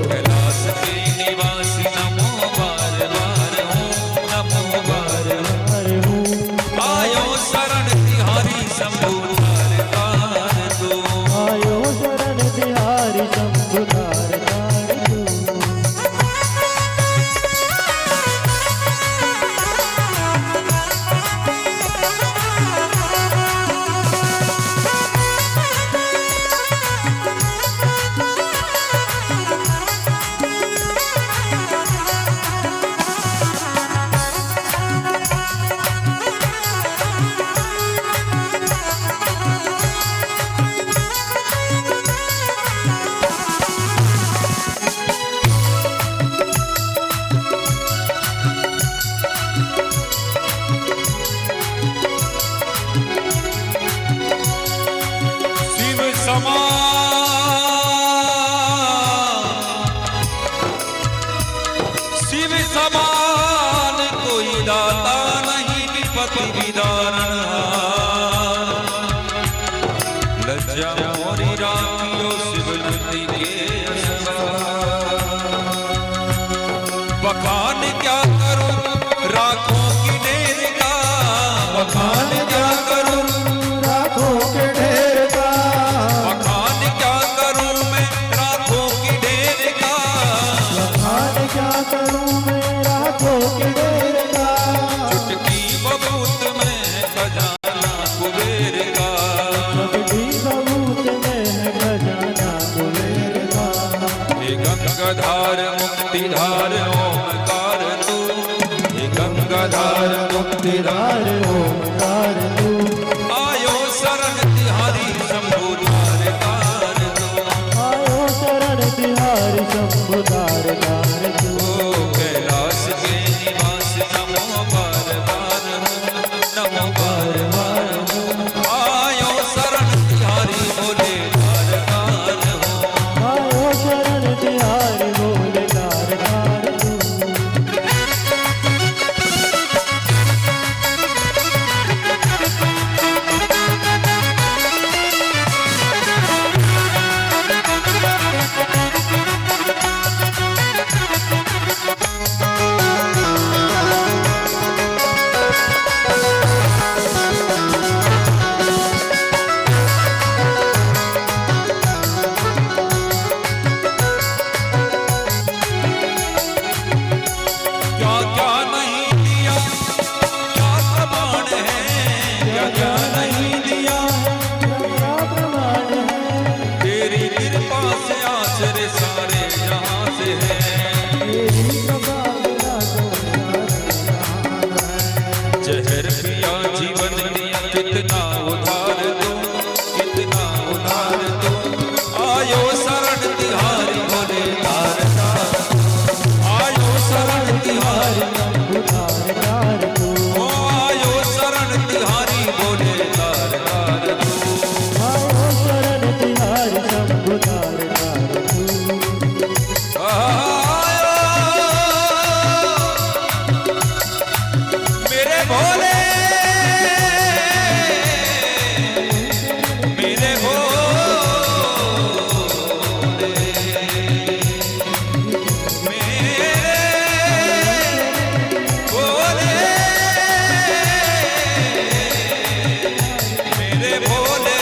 कैलाश के निवासी नमो बार बार हो, नमो बार हर हूँ आयो शरण तिहारी शंभु तार तार तू, आयो शरण तिहारी शंभु तार तार तू। शिव समान कोई दाता नहीं, विपत्ति विदारण लज्जा मोरी राखियो शिव नंदी के बखान क्या करूं राखों की ढेर का, बखान क्या करूं राखों के ढेर का, बखान क्या करूं मैं राखों की ढेर का, बखान क्या करूं मैं राखों के ढेर का। चुटकी बबूत में खजाना कुबेर का, चुटकी बबूत में खजाना कुबेर का। हे गंगाधार मुक्तिधार ओमकार तू, केदार ओंकार तू। आयो शरण तिहारी शंभु तार तार दो। आयो शरण तिहारी शंभु तार तार तू। ओ कैलाश के निवास नमो बार बार नमो बार बार आयो शरण तिहारी बोले तार तार हो। आयो शरण तिहारी बोले तार तार तू। क्या क्या नहीं दिया क्या प्रमाण है क्या क्या नहीं दिया क्या प्रमाण है तेरी कृपा से आश्रय सारे जहां से है। तेरी कृपा बिना जहर पिया जीवन दिया कितना उधार दो कितना उधार दो। आयो शरण तिहारी बोले तार तार आयो शरण तिहारी तार तार तू। ओ आयो शरण तिहारी बोले तार तार दो। आयो शरण तिहारी शंभु तार तार तू। आयो मेरे भोले मेरे भोले मेरे भोले मेरे भोले।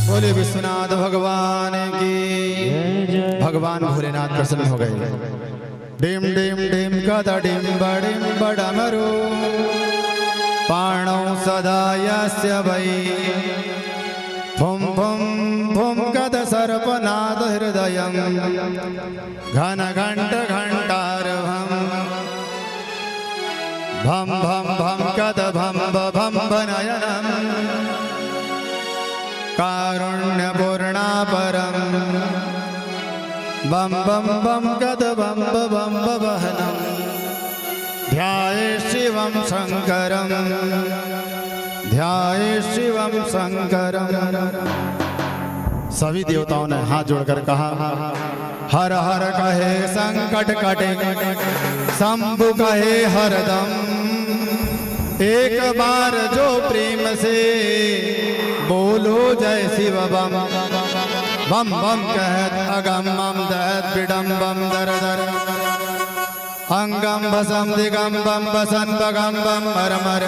बोले विश्वनाथ भगवान की। भगवान भोलेनाथ प्रसन्न हो गए। डिम डिम डिम कदा डिम बडिम बडमरो पाणौ सदा यस्य वै फुं फुं फुं कद सर्पनाद हृदयं घन घंट घंटारभं भं भं भं कद भं भं नयनं कारुण्यपूर्णापरं बम बम बम गद बम बम वहनम ध्याये शिवं शंकरं ध्याये शिवं शंकरं। सभी देवताओं ने हाथ जोड़कर कहा हर हर कहे संकट कटे शंभु कहे हरदम। एक बार जो प्रेम से बोलो जय शिव बम बम बम कहत अगम बम दहत बिडम बम दर दर अंगम भसम दिगम बम बसन बगम बम मर मर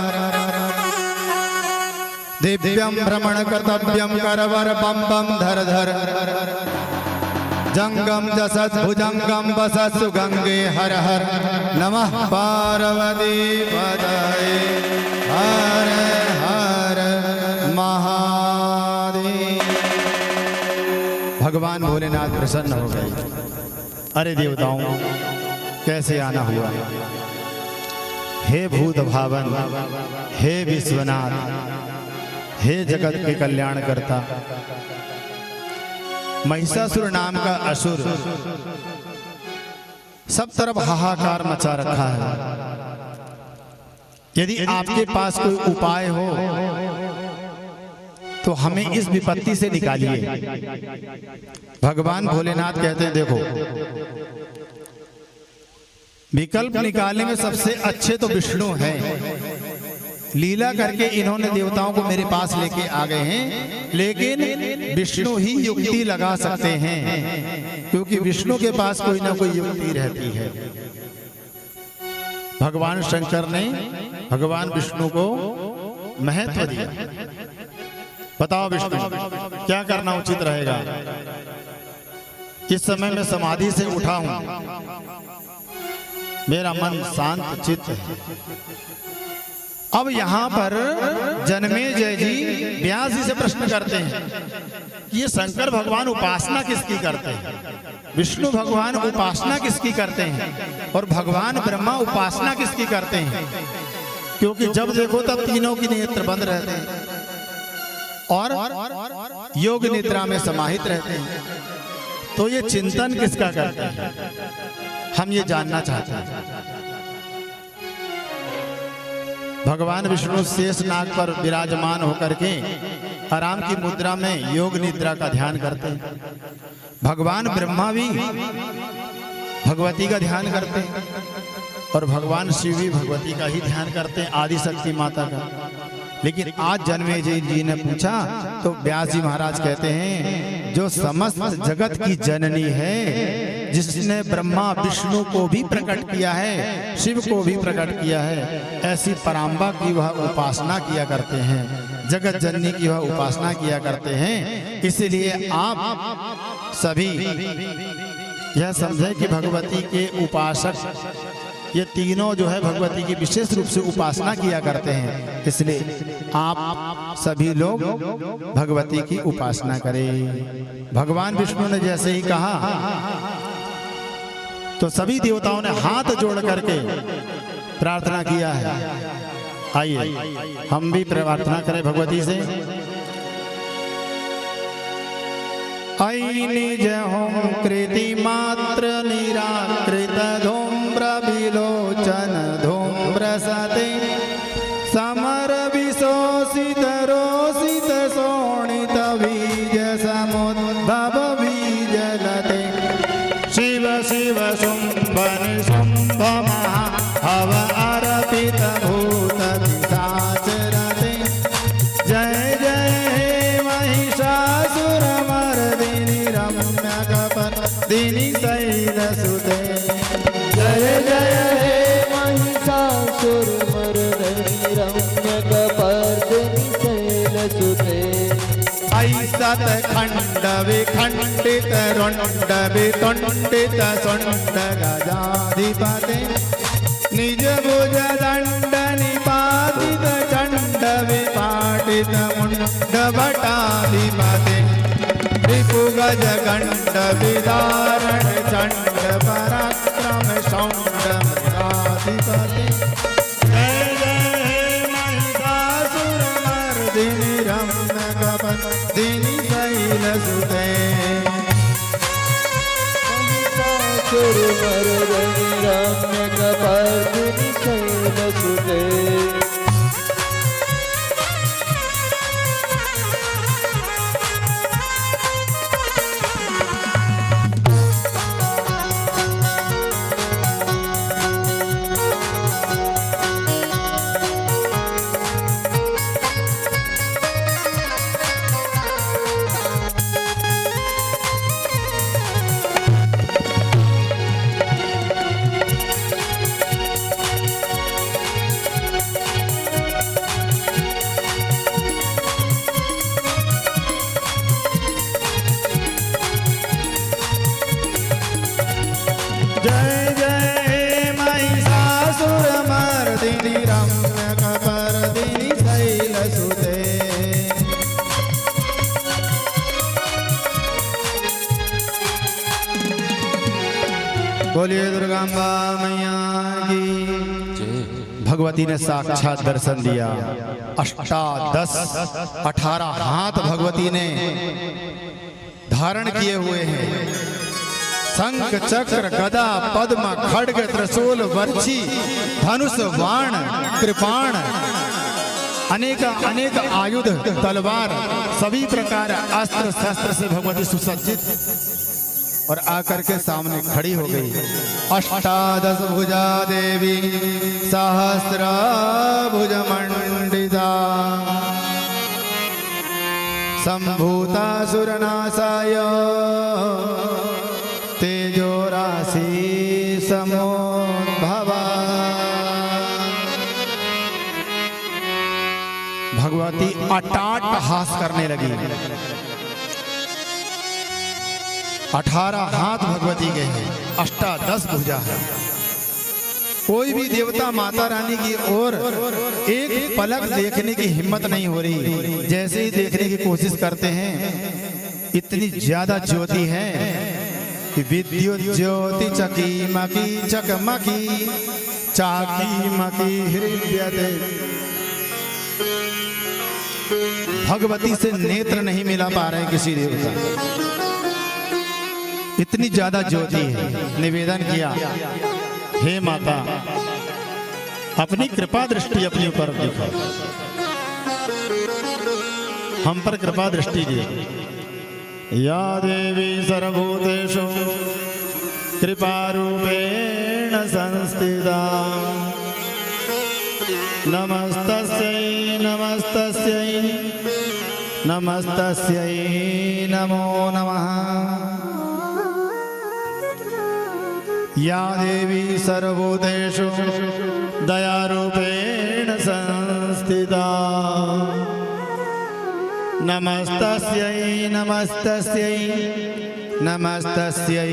दिव्यम भ्रमण कर्तव्यम करवर बम बम धर धर जंगम जसत भुजंगम बसत सुगंगे हर हर नमः पार्वती पदये हर हर महादेव। भगवान भोलेनाथ प्रसन्न हो गए। अरे देवताओं कैसे आना हुआ। हे भूत भावन हे विश्वनाथ हे जगत के कल्याण करता। महिषासुर नाम का असुर सब तरफ हाहाकार मचा रखा है। यदि आपके पास कोई उपाय हो तो हमें इस विपत्ति से निकालिए। भगवान भोलेनाथ कहते हैं देखो विकल्प निकालने में सबसे अच्छे तो विष्णु हैं। लीला करके इन्होंने देवताओं को मेरे पास लेके आ गए हैं, लेकिन विष्णु ही युक्ति लगा सकते हैं क्योंकि विष्णु के पास कोई ना कोई युक्ति रहती है। भगवान शंकर ने भगवान विष्णु को महत्व दिया। बताओ विष्णु क्या करना उचित रहेगा। इस समय मैं समाधि से उठा हूं, मेरा मन शांत चित्त है। अब यहां पर जन्मेजय जी व्यास जी से प्रश्न करते हैं ये शंकर भगवान उपासना किसकी करते हैं, विष्णु भगवान उपासना किसकी करते हैं और भगवान ब्रह्मा उपासना किसकी करते हैं? क्योंकि जब देखो तब तीनों की नेत्र बंद रहते हैं और योग निद्रा में समाहित रहते हैं। तो ये चिंतन किसका करते हैं, हम ये जानना चाहते हैं। भगवान विष्णु शेष नाग पर विराजमान होकर के आराम की मुद्रा में योग निद्रा का ध्यान करते हैं। भगवान ब्रह्मा भी भगवती का ध्यान करते हैं और भगवान शिव भी भगवती का ही ध्यान करते हैं, आदि शक्ति माता का। लेकिन आज जन्मेजय जी ने पूछा तो व्यास जी महाराज कहते हैं, जो समस्त जगत की जननी है, जिसने ब्रह्मा विष्णु को भी प्रकट किया है, शिव को भी प्रकट किया है, ऐसी पराम्बा की वह उपासना किया करते हैं, जगत जननी की वह उपासना किया करते हैं। इसलिए आप सभी यह समझें कि भगवती के उपासक ये तीनों जो है भगवती की विशेष रूप से उपासना किया करते हैं। इसलिए आप सभी लोग भगवती की उपासना करें। भगवान विष्णु ने जैसे ही कहा तो सभी देवताओं ने हाथ जोड़ करके प्रार्थना किया है। आइए हम भी प्रार्थना करें भगवती से। निज हों कृति मात्र निराकृत धूम्र विलोचन धूम्र सते समर विशोषित रोषित शोणित बीज समुद्भव बीज लते शिव शिव शुंभ निशुंभ महा हव अर्पित भूत पिशाच रते जय जय हे महिषासुर मर्दिनी रम्य कपर्दिनी शैलसुते जय जय हे महिषासुर मर्दिनी रम्य कपर्दिनी शैलसुते ऐसत खंड विखंडित रुंड वितुंडित सुंड गजाधिपते निज भुज दंड निपातित चंड विपाटित मुंड भटाधिपते रिपु गज गंड विदारण चंड पराक्रम शौंड मृगाधिपते जय जय हे महिषासुर मर्दिनी रम्य कपर्दिनी शैलसुते महिषासुर मर्दिनी रम्य कपर्दिनी शैलसुते जय जय हे महिषासुर मर्दिनी रम्य कपर्दिनी शैलसुते बोलिए दुर्गांबा मैया की। भगवती ने साक्षात दर्शन दिया। 18 हाथ भगवती ने धारण किए हुए हैं। शंख चक्र गदा पद्म खड्ग त्रिशूल वर्षी धनुष बाण कृपाण अनेक अनेक आयुध तलवार सभी प्रकार अस्त्र शस्त्र से भगवती सुसज्जित और आकर के सामने खड़ी हो गई। 18 भुजा देवी सहस्र भुज मंडिता संभूता सुरनाशाय तेजो राशि समोद्भवा। भगवती अटाट हास करने लगी। 18 हाथ भगवती के हैं, 18 भुजा है। कोई भी देवता माता रानी की ओर एक पलक देखने की हिम्मत नहीं हो रही। जैसे ही देखने की कोशिश करते हैं इतनी ज्यादा ज्योति है कि विद्युत ज्योति चकीमकी चकमकी चाकीमकी हृदयते। भगवती से नेत्र नहीं मिला पा रहे किसी देवता, इतनी ज्यादा ज्योति है। निवेदन किया, हे माता अपनी कृपा दृष्टि अपने ऊपर दिखा, हम पर कृपा दृष्टि दी। या देवी सर्वभूतेषु कृपारूपेण संस्थिता, नमस्तस्यै नमस्तस्यै नमस्तस्यै नमो नमः। या देवी सर्वभूतेषु दयारूपेण संस्थिता, नमस्तस्यै नमस्तस्यै नमस्तस्यै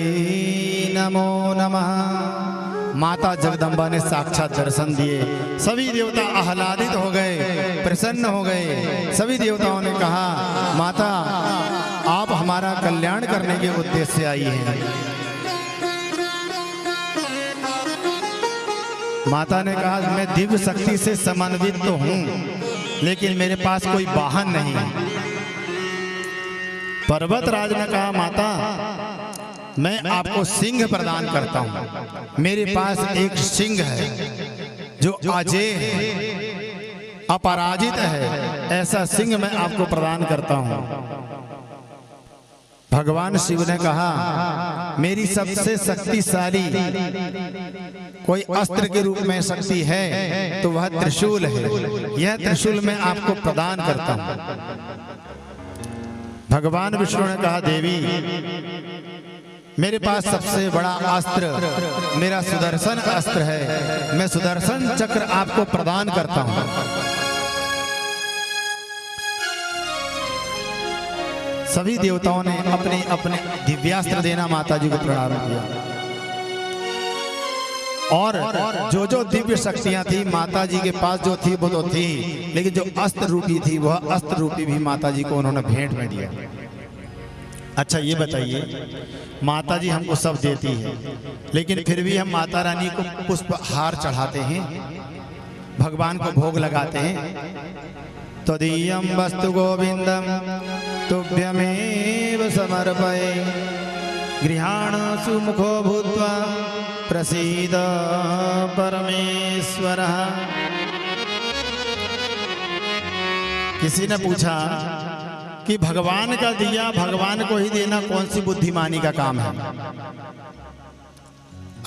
नमो नमः। माता जगदम्बा ने साक्षात दर्शन दिए, सभी देवता आह्लादित हो गए, प्रसन्न हो गए। सभी देवताओं ने कहा, माता आप हमारा कल्याण करने के उद्देश्य से आई हैं। माता ने कहा, मैं दिव्य शक्ति से समन्वित तो हूं, लेकिन मेरे पास कोई वाहन नहीं है। पर्वतराज ने कहा, माता मैं आपको सिंह प्रदान करता हूं। मेरे पास एक सिंह है जो अजेय है, अपराजित है, ऐसा सिंह मैं आपको प्रदान करता हूं। भगवान शिव ने कहा, मेरी सबसे शक्तिशाली कोई अस्त्र के रूप में शक्ति है तो वह त्रिशूल है। यह त्रिशूल मैं आपको प्रदान करता हूं। भगवान विष्णु ने कहा, देवी मेरे पास सबसे बड़ा अस्त्र मेरा सुदर्शन अस्त्र है, मैं सुदर्शन चक्र आपको प्रदान करता हूं। सभी देवताओं ने अपने अपने दिव्यास्त्र देना माता जी को प्रणाम किया, और जो दिव्य शक्तियां थी माता जी के पास जो थी वो तो थी, लेकिन जो अस्त्र रूपी थी वह अस्त्र रूपी भी माता जी को उन्होंने भेंट में दिया। अच्छा ये बताइए, माता जी हमको सब देती है, लेकिन फिर भी हम माता रानी को पुष्प हार चढ़ाते हैं, भगवान को भोग लगाते हैं। त्वदीयं वस्तु गोविंदम तुभ्यमेव समर्पये, गृहाण सुमुखो भूत्वा प्रसीद परमेश्वरः। किसी ने पूछा कि भगवान का दिया भगवान को ही देना कौन सी बुद्धिमानी का काम है?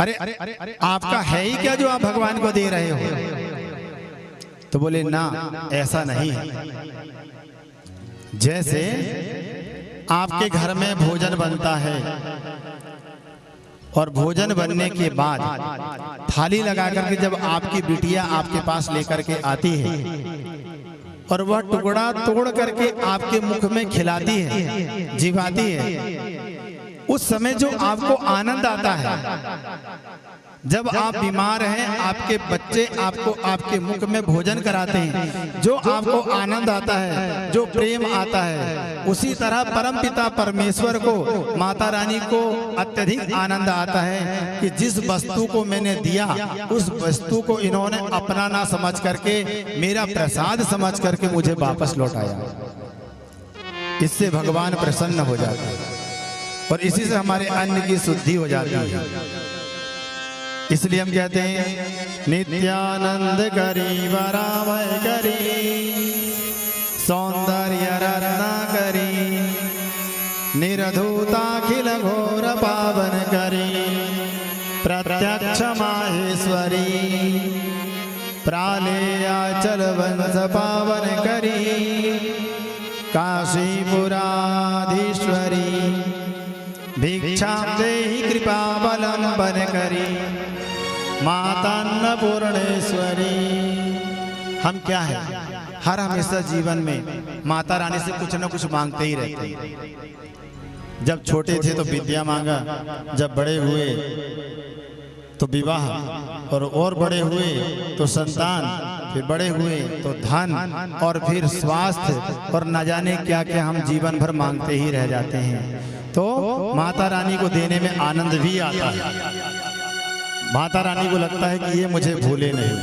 अरे आपका है ही क्या जो आप भगवान को दे रहे हो? तो बोले ना, ऐसा नहीं है। जैसे आपके घर में भोजन बनता है और भोजन बनने के बाद थाली लगा करके जब आपकी बिटिया आपके पास लेकर के आती है और वह टुकड़ा तोड़ करके आपके मुख में खिलाती है, जिभाती है, उस समय जो आपको आनंद आता है, जब आप बीमार हैं आपके बच्चे आपको आपके मुख में भोजन कराते हैं, जो आपको आनंद आता है, जो प्रेम आता है, उसी तरह परमपिता परमेश्वर को, माता रानी को अत्यधिक आनंद आता है कि जिस वस्तु को मैंने दिया उस वस्तु को इन्होंने अपना ना समझ करके मेरा प्रसाद समझ करके मुझे वापस लौटाया। इससे भगवान प्रसन्न हो जाते हैं और इसी से हमारे अन्न की शुद्धि हो जाती है। इसलिए हम कहते हैं नित्यानंद करी वरामय करी, सौंदर्य रत्ना करी, निर्धूताखिल घोर पावन करी, प्रत्यक्ष माहेश्वरी, प्रालेयाचल वंश पावन करी, काशीपुराधीश्वरी, भिक्षा देहि कृपावलंबन करी, मातान्नपूर्णेश्वरी। हम क्या है, हर हमेशा जीवन में माता रानी से कुछ न कुछ मांगते ही रहते हैं। जब छोटे थे तो विद्या मांगा, जब बड़े हुए तो विवाह, और बड़े हुए तो संतान, फिर बड़े हुए तो धन और फिर स्वास्थ्य और न जाने क्या क्या हम जीवन भर मांगते ही रह जाते हैं। तो माता रानी को देने में आनंद भी आता है। माता रानी को लगता है कि ये मुझे भूले नहीं,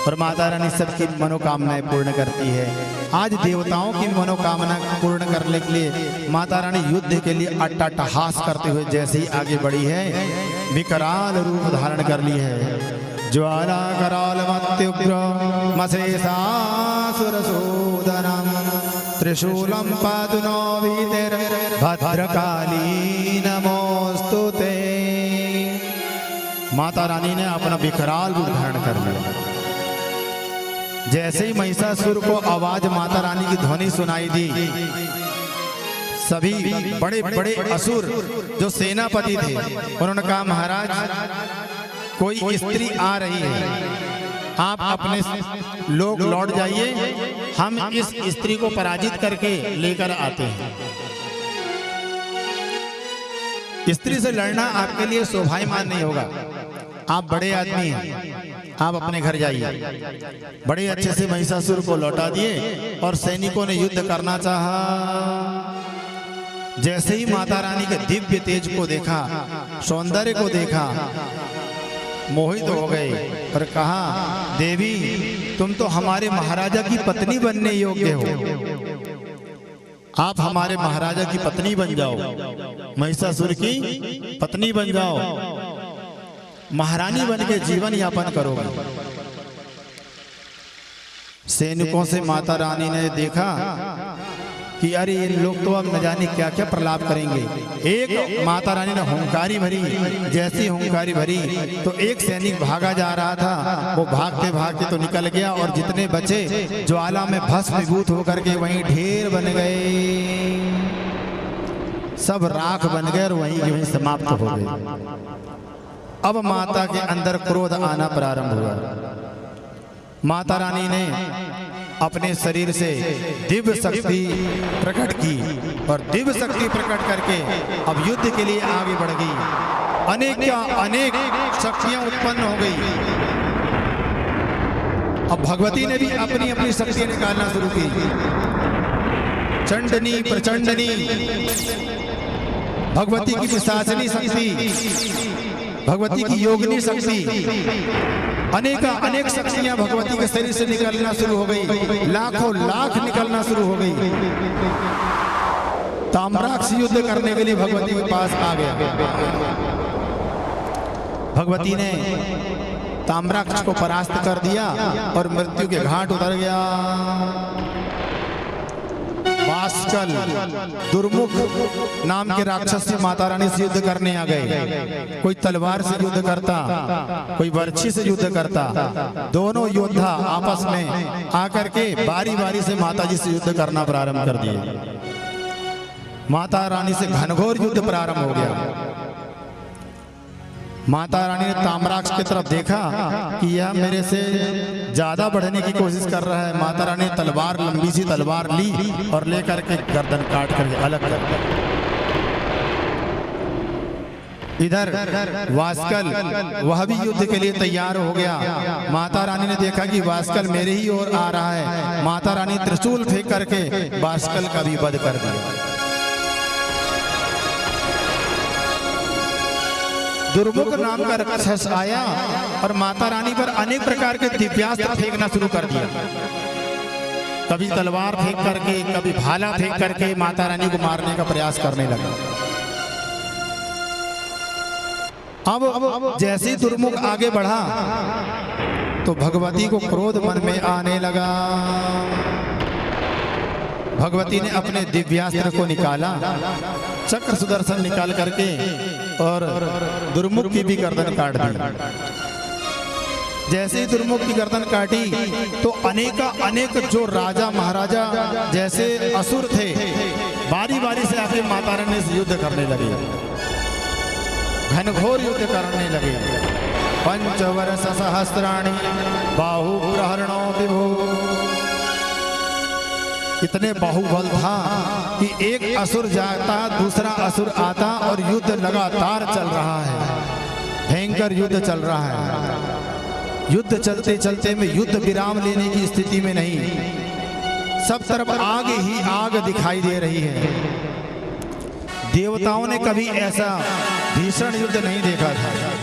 और माता रानी सबकी मनोकामनाएं पूर्ण करती है। आज देवताओं की मनोकामना पूर्ण करने के लिए माता रानी युद्ध के लिए अट्टहास करते हुए जैसे ही आगे बढ़ी है, विकराल रूप धारण कर ली है। ज्वाला कराल मत्युग्र मशेषासुरसूदनम त्रिशूलम पादुनो वीतिर भद्रकाली नमोस्तुते। माता रानी ने अपना विकराल रूप धारण कर लिया। जैसे ही महिषासुर को आवाज माता रानी की ध्वनि सुनाई दी, सभी बड़े बड़े असुर जो सेनापति थे उन्होंने कहा, महाराज कोई स्त्री आ रही है, आप अपने लोग लौट जाइए, हम इस स्त्री को पराजित करके लेकर आते हैं। स्त्री से लड़ना आपके लिए शोभायमान नहीं होगा। आप बड़े आदमी हैं, आप अपने घर जाइए। बड़े अच्छे से महिषासुर को लौटा दिए और सैनिकों ने युद्ध करना चाहा। जैसे ही माता रानी के दिव्य तेज को देखा, सौंदर्य को देखा, मोहित हो गए और कहा, देवी तुम तो हमारे महाराजा की पत्नी बनने योग्य हो, आप हमारे महाराजा की पत्नी बन जाओ, महिषासुर की पत्नी बन जाओ, महारानी बन के जीवन यापन करोगे। सैनिकों से माता रानी ने देखा कि अरे ये लोग तो अब न जाने क्या क्या प्रलाप करेंगे। एक माता रानी ने हुंकारी भरी, जैसी हुंकारी भरी तो एक सैनिक भागा जा रहा था, वो भागते भागते तो निकल गया और जितने बचे ज्वाला में भस्मीभूत होकर के वहीं ढेर बन गए, सब राख बन गए और वहीं समाप्त हो गए। अब माता के अंदर क्रोध आना प्रारंभ हुआ। माता रानी ने अपने शरीर से दिव्य शक्ति प्रकट की और दिव्य शक्ति प्रकट करके अब युद्ध के लिए आगे बढ़ गई। अनेक शक्तियां उत्पन्न हो गई। अब भगवती ने भी अपनी अपनी शक्तियां निकालना शुरू की। चंडनी, प्रचंडनी, भगवती की पिशाचनी शक्ति, भगवती की योगिनी शक्ति, अनेक शक्तियां भगवती के शरीर से निकलना शुरू हो गई। लाखों लाख निकलना शुरू हो गई। ताम्राक्ष युद्ध करने के लिए भगवती के पास आ गया। भगवती ने ताम्राक्ष को परास्त कर दिया और मृत्यु के घाट उतर गया। वास्कल, दुर्मुख नाम के राक्षस से माता रानी से युद्ध करने आ गए। कोई तलवार से युद्ध करता, कोई बर्छी से युद्ध करता। दोनों योद्धा आपस में आकर के बारी बारी से माता जी से युद्ध करना प्रारंभ कर दिए। माता रानी से घनघोर युद्ध प्रारंभ हो गया। माता रानी ने ताम्राक्ष की तरफ देखा कि यह मेरे से ज्यादा बढ़ने की कोशिश कर रहा है। माता रानी ने तलवार, लंबी सी तलवार ली और लेकर के गर्दन काट कर अलग कर दिया। इधर वास्कल, वह भी युद्ध के लिए तैयार हो गया। माता रानी ने देखा कि वास्कल मेरे ही ओर आ रहा है। माता रानी त्रिशूल फेंक करके वास्कल का भी वध कर दिया। दुर्मुख नाम का राक्षस आया और माता रानी पर अनेक प्रकार के दिव्यास्त्र फेंकना शुरू कर दिया। कभी तलवार फेंक करके, कभी भाला फेंक करके माता रानी को मारने का प्रयास करने लगा। अब जैसे ही दुर्मुख आगे बढ़ा तो भगवती को क्रोध मन में आने लगा। भगवती ने अपने दिव्यास्त्र को निकाला, चक्र सुदर्शन निकाल करके और दुर्मुख की भी गर्दन काट दी। जैसे ही दुर्मुख की गर्दन काटी तो अनेक जो राजा महाराजा जैसे असुर थे बारी बारी से आके माता रानी से युद्ध करने लगे, घनघोर युद्ध करने लगे। पंचवर्ष सहस्राणि बाहु प्रहरणो विभो। इतने बाहुबल था कि एक असुर जाता, दूसरा असुर आता और युद्ध लगातार चल रहा है। भयंकर युद्ध चल रहा है। युद्ध चलते चलते में युद्ध विराम लेने की स्थिति में नहीं, सब तरफ आग ही आग दिखाई दे रही है। देवताओं ने कभी ऐसा भीषण युद्ध नहीं देखा था।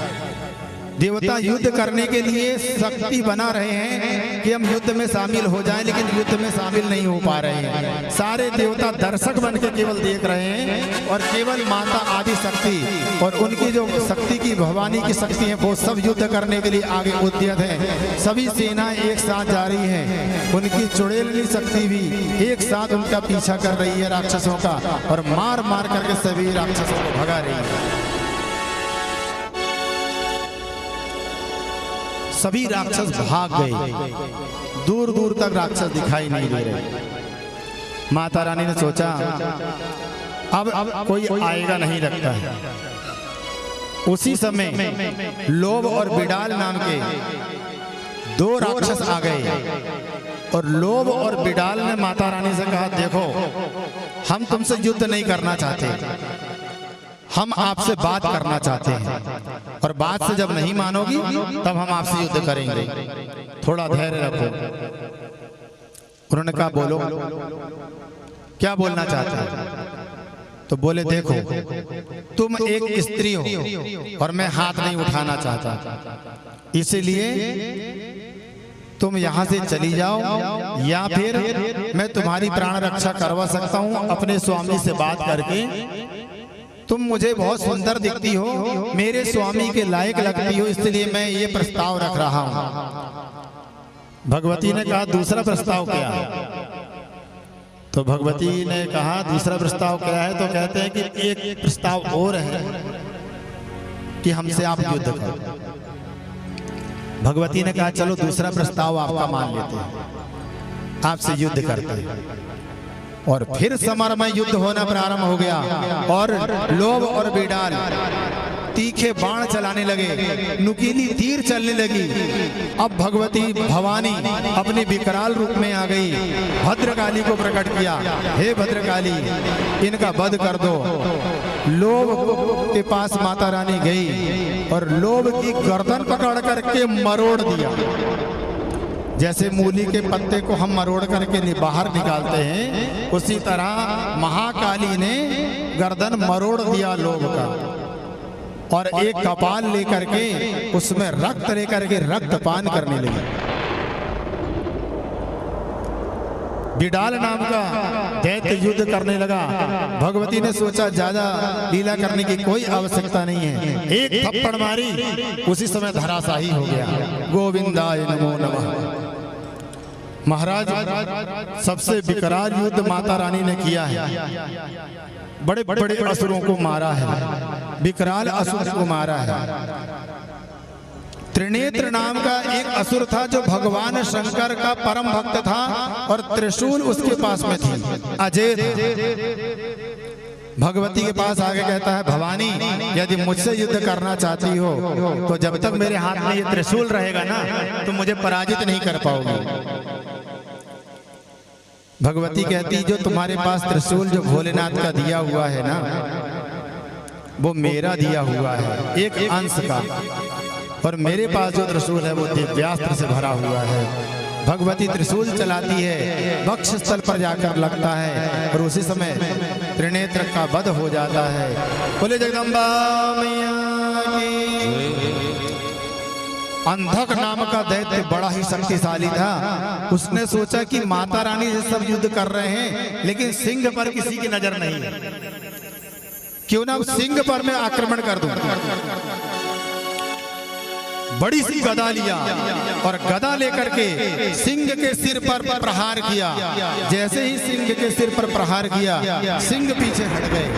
देवता युद्ध करने के लिए शक्ति बना रहे हैं कि हम युद्ध में शामिल हो जाएं, लेकिन युद्ध में शामिल नहीं हो पा रहे हैं। सारे देवता दर्शक बन के केवल देख रहे हैं और केवल माता आदि शक्ति और उनकी जो शक्ति की भवानी की शक्ति है वो सब युद्ध करने के लिए आगे उद्यत है। सभी सेना एक साथ जा रही है, उनकी चुड़ैलनी शक्ति भी एक साथ उनका पीछा कर रही है राक्षसों का, और मार मार करके सभी राक्षसों को भगा रही है। सभी राक्षस भाग गए, दूर दूर तक राक्षस दिखाई नहीं दे रहे। माता रानी ने सोचा अब कोई आएगा नहीं लगता है। उसी समय लोभ और बिडाल नाम के दो राक्षस आ गए, और लोभ और बिडाल ने माता रानी से कहा, देखो हम तुमसे युद्ध नहीं करना चाहते, हम आपसे बात करना चाहते हैं, और बात से जब नहीं मानोगी तब हम आपसे युद्ध करेंगे, थोड़ा धैर्य रखो। उन्होंने कहा, बोलो क्या बोलना चाहते हैं? तो बोले, देखो तुम एक स्त्री हो और मैं हाथ नहीं उठाना चाहता, इसीलिए तुम यहाँ से चली जाओ, या फिर मैं तुम्हारी प्राण रक्षा करवा सकता हूँ अपने स्वामी से बात करके। तुम मुझे बहुत सुंदर दिखती हो, मेरे स्वामी के लायक लगती हो, इसलिए मैं ये प्रस्ताव रख रहा हूं। भगवती ने कहा, दूसरा प्रस्ताव क्या है? तो भगवती ने कहा, दूसरा प्रस्ताव क्या है? तो कहते हैं कि एक प्रस्ताव और है कि हमसे आप युद्ध करो। भगवती ने कहा, चलो दूसरा प्रस्ताव आपका मान लेते हैं, आपसे युद्ध करते हैं। और फिर समर में युद्ध होना प्रारंभ हो गया, और लोभ और बिडाल तीखे बाण चलाने लगे, नुकीली तीर चलने लगी। अब भगवती भवानी अपने विकराल रूप में आ गई, भद्रकाली को प्रकट किया, हे भद्रकाली इनका वध कर दो। लोभ के पास माता रानी गई और लोभ की गर्दन पकड़ करके मरोड़ दिया। जैसे मूली के पत्ते को हम मरोड़ करके बाहर निकालते हैं, उसी तरह महाकाली ने गर्दन मरोड़ दिया लोभ का, और एक कपाल लेकर के उसमें रक्त लेकर के रक्तपान करने लगी। बिडाल नाम का दैत्य युद्ध करने लगा। भगवती ने सोचा ज्यादा लीला करने की कोई आवश्यकता नहीं है, एक थप्पड़ मारी, उसी समय धराशाही हो गया। गोविंदाय नमो नमः। महाराज, सबसे विकराल युद्ध माता रानी ने किया है, बड़े बड़े असुरों को मारा है, विकराल असुर को मारा है। त्रिनेत्र नाम का एक असुर था जो भगवान शंकर का परम भक्त था, और त्रिशूल उसके पास में थी, अजय भगवती के पास आगे कहता है, भवानी यदि मुझसे युद्ध करना चाहती हो तो जब तक मेरे हाथ में ये त्रिशूल रहेगा ना, तो मुझे पराजित नहीं कर पाओगे। भगवती कहती, जो तुम्हारे पास त्रिशूल जो भोलेनाथ का दिया हुआ है ना, वो मेरा दिया हुआ है एक अंश का, और मेरे पास जो त्रिशूल है वो दिव्यास्त्र से भरा हुआ है। भगवती त्रिशूल चलाती है, वक्ष स्थल पर जाकर लगता है, और उसी समय त्रिनेत्र का वध हो जाता है। बोले जगदम्बा मैया की। अंधक नाम का दैत्य बड़ा ही शक्तिशाली था। उसने सोचा कि माता रानी से सब युद्ध कर रहे हैं, लेकिन सिंह पर किसी की नजर नहीं है, क्यों ना सिंह पर मैं आक्रमण कर दूं। बड़ी सी गदा लिया और गदा लेकर के सिंह के सिर पर प्रहार किया। जैसे ही सिंह के सिर पर प्रहार किया, सिंह पीछे हट गए।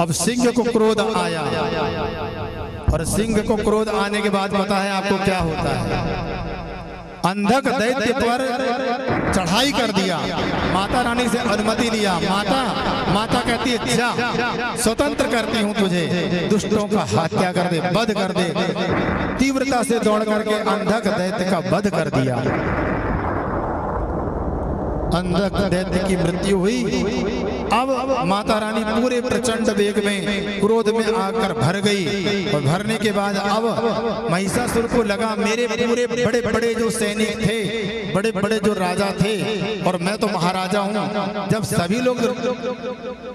अब सिंह को क्रोध आया, और सिंह को क्रोध आने के बाद पता है आपको क्या होता है? अंधक दैत्य पर चढ़ाई कर दिया। माता रानी से अनुमति लिया। माता कहती है, अच्छा स्वतंत्र करती हूँ तुझे, दुष्टों का हत्या कर दे, वध कर दे। तीव्रता से दौड़ करके अंधक दैत्य का वध कर दिया। अंधक दैत्य की मृत्यु हुई अब माता रानी पूरे प्रचंड वेग में क्रोध में आकर भर गई और भरने के बाद अब महिषासुर को लगा मेरे पूरे बड़े बड़े जो सैनिक थे, बड़े बड़े जो राजा थे और मैं तो महाराजा हूँ, जब सभी लोग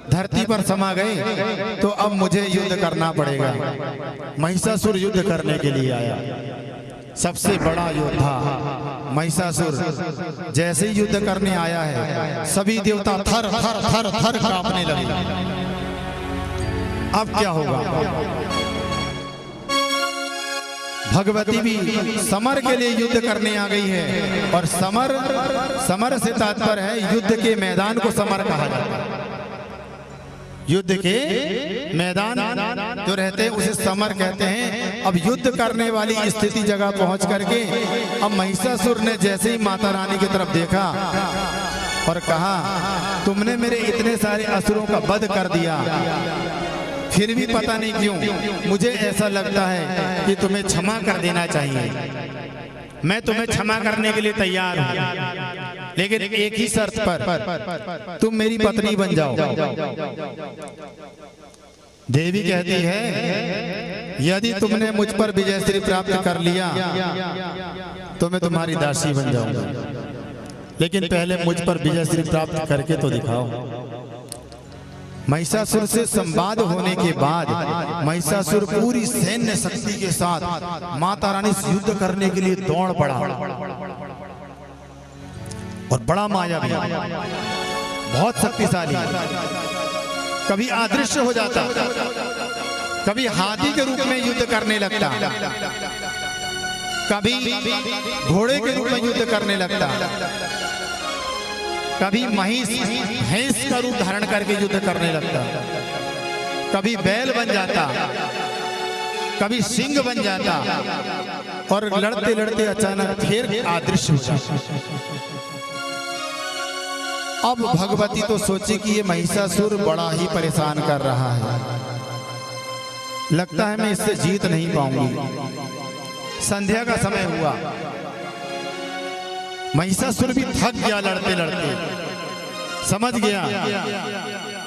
धरती पर समा गए तो अब मुझे युद्ध करना पड़ेगा। महिषासुर युद्ध करने के लिए आया, सबसे बड़ा योद्धा महिषासुर जैसे ही युद्ध करने आया है सभी देवता थर थर थर थर कांपने लगे। अब क्या होगा? भगवती भी समर के लिए युद्ध करने आ गई है और समर से तात्पर्य है युद्ध के मैदान को समर कहा जाता है। युद्ध के मैदान जो रहते हैं उसे समर कहते हैं। अब युद्ध करने वाली स्थिति जगह पहुंच करके अब महिषासुर ने जैसे ही माता रानी की तरफ देखा और कहा तुमने मेरे इतने सारे असुरों का वध कर दिया, फिर भी पता नहीं क्यों मुझे ऐसा लगता है कि तुम्हें क्षमा कर देना चाहिए। मैं तुम्हें क्षमा करने के लिए तैयार हूं, लेकिन एक ही शर्त पर, तुम मेरी पत्नी बन जाओ। देवी कहती है यदि तुमने मुझ पर विजयश्री प्राप्त कर लिया तो मैं तुम्हारी दासी बन जाऊंगा, लेकिन पहले मुझ पर विजयश्री प्राप्त करके तो दिखाओ। महिषासुर से संवाद होने के बाद महिषासुर पूरी सैन्य शक्ति के साथ माता रानी से युद्ध करने के लिए दौड़ पड़ा और बड़ा मायावी, बहुत शक्तिशाली, कभी अदृश्य हो जाता, कभी हाथी के रूप में युद्ध करने लगता, कभी घोड़े के रूप में युद्ध करने लगता, कभी भैंस का रूप धारण करके युद्ध करने लगता, कभी बैल बन जाता, कभी सिंह बन जाता और लड़ते लड़ते अचानक फिर अदृश्य हो जाता। अब भगवती तो सोची कि ये महिषासुर बड़ा ही परेशान कर रहा है, लगता है मैं इससे जीत नहीं पाऊंगी। संध्या का समय हुआ, महिषासुर भी थक गया लड़ते लड़ते, समझ गया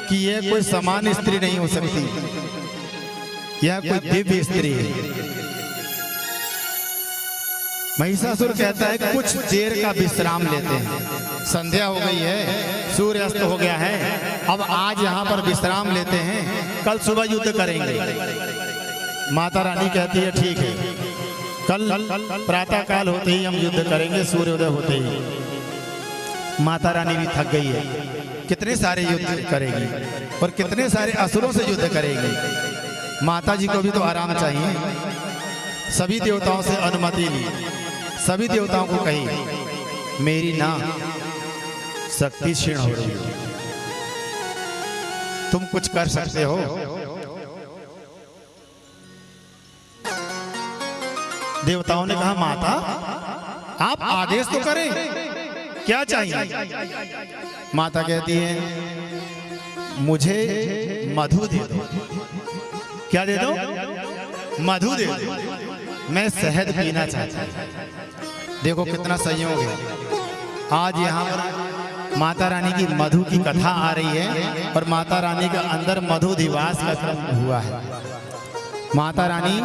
कि यह कोई सामान्य स्त्री नहीं हो सकती, यह कोई दिव्य स्त्री है। महिषासुर कहता है कुछ देर का विश्राम लेते हैं, संध्या हो गई है, सूर्यास्त हो गया है, अब आज यहाँ पर विश्राम लेते हैं, कल सुबह युद्ध करेंगे। माता रानी कहती है ठीक है, कल प्रातः काल होते ही हम युद्ध करेंगे, सूर्योदय होते ही। माता रानी भी थक गई है, कितने सारे युद्ध करेगी और कितने सारे असुरों से युद्ध करेगी। माता जी को भी तो आराम चाहिए। सभी देवताओं से अनुमति ली, सभी देवताओं को कही मेरी ना शक्ति क्षीण हो रही है, तुम कुछ कर सकते हो। देवताओं ने कहा माता आप आदेश तो करें, क्या चाहिए? माता कहती है मुझे मधु दे दो। क्या दे दो? मधु दे दो, मैं शहद पीना चाहता हूं। देखो कितना संयोग है, आज यहाँ पर माता रानी की मधु की कथा आ रही है और माता रानी का अंदर मधु दिवस का क्रम हुआ है। माता रानी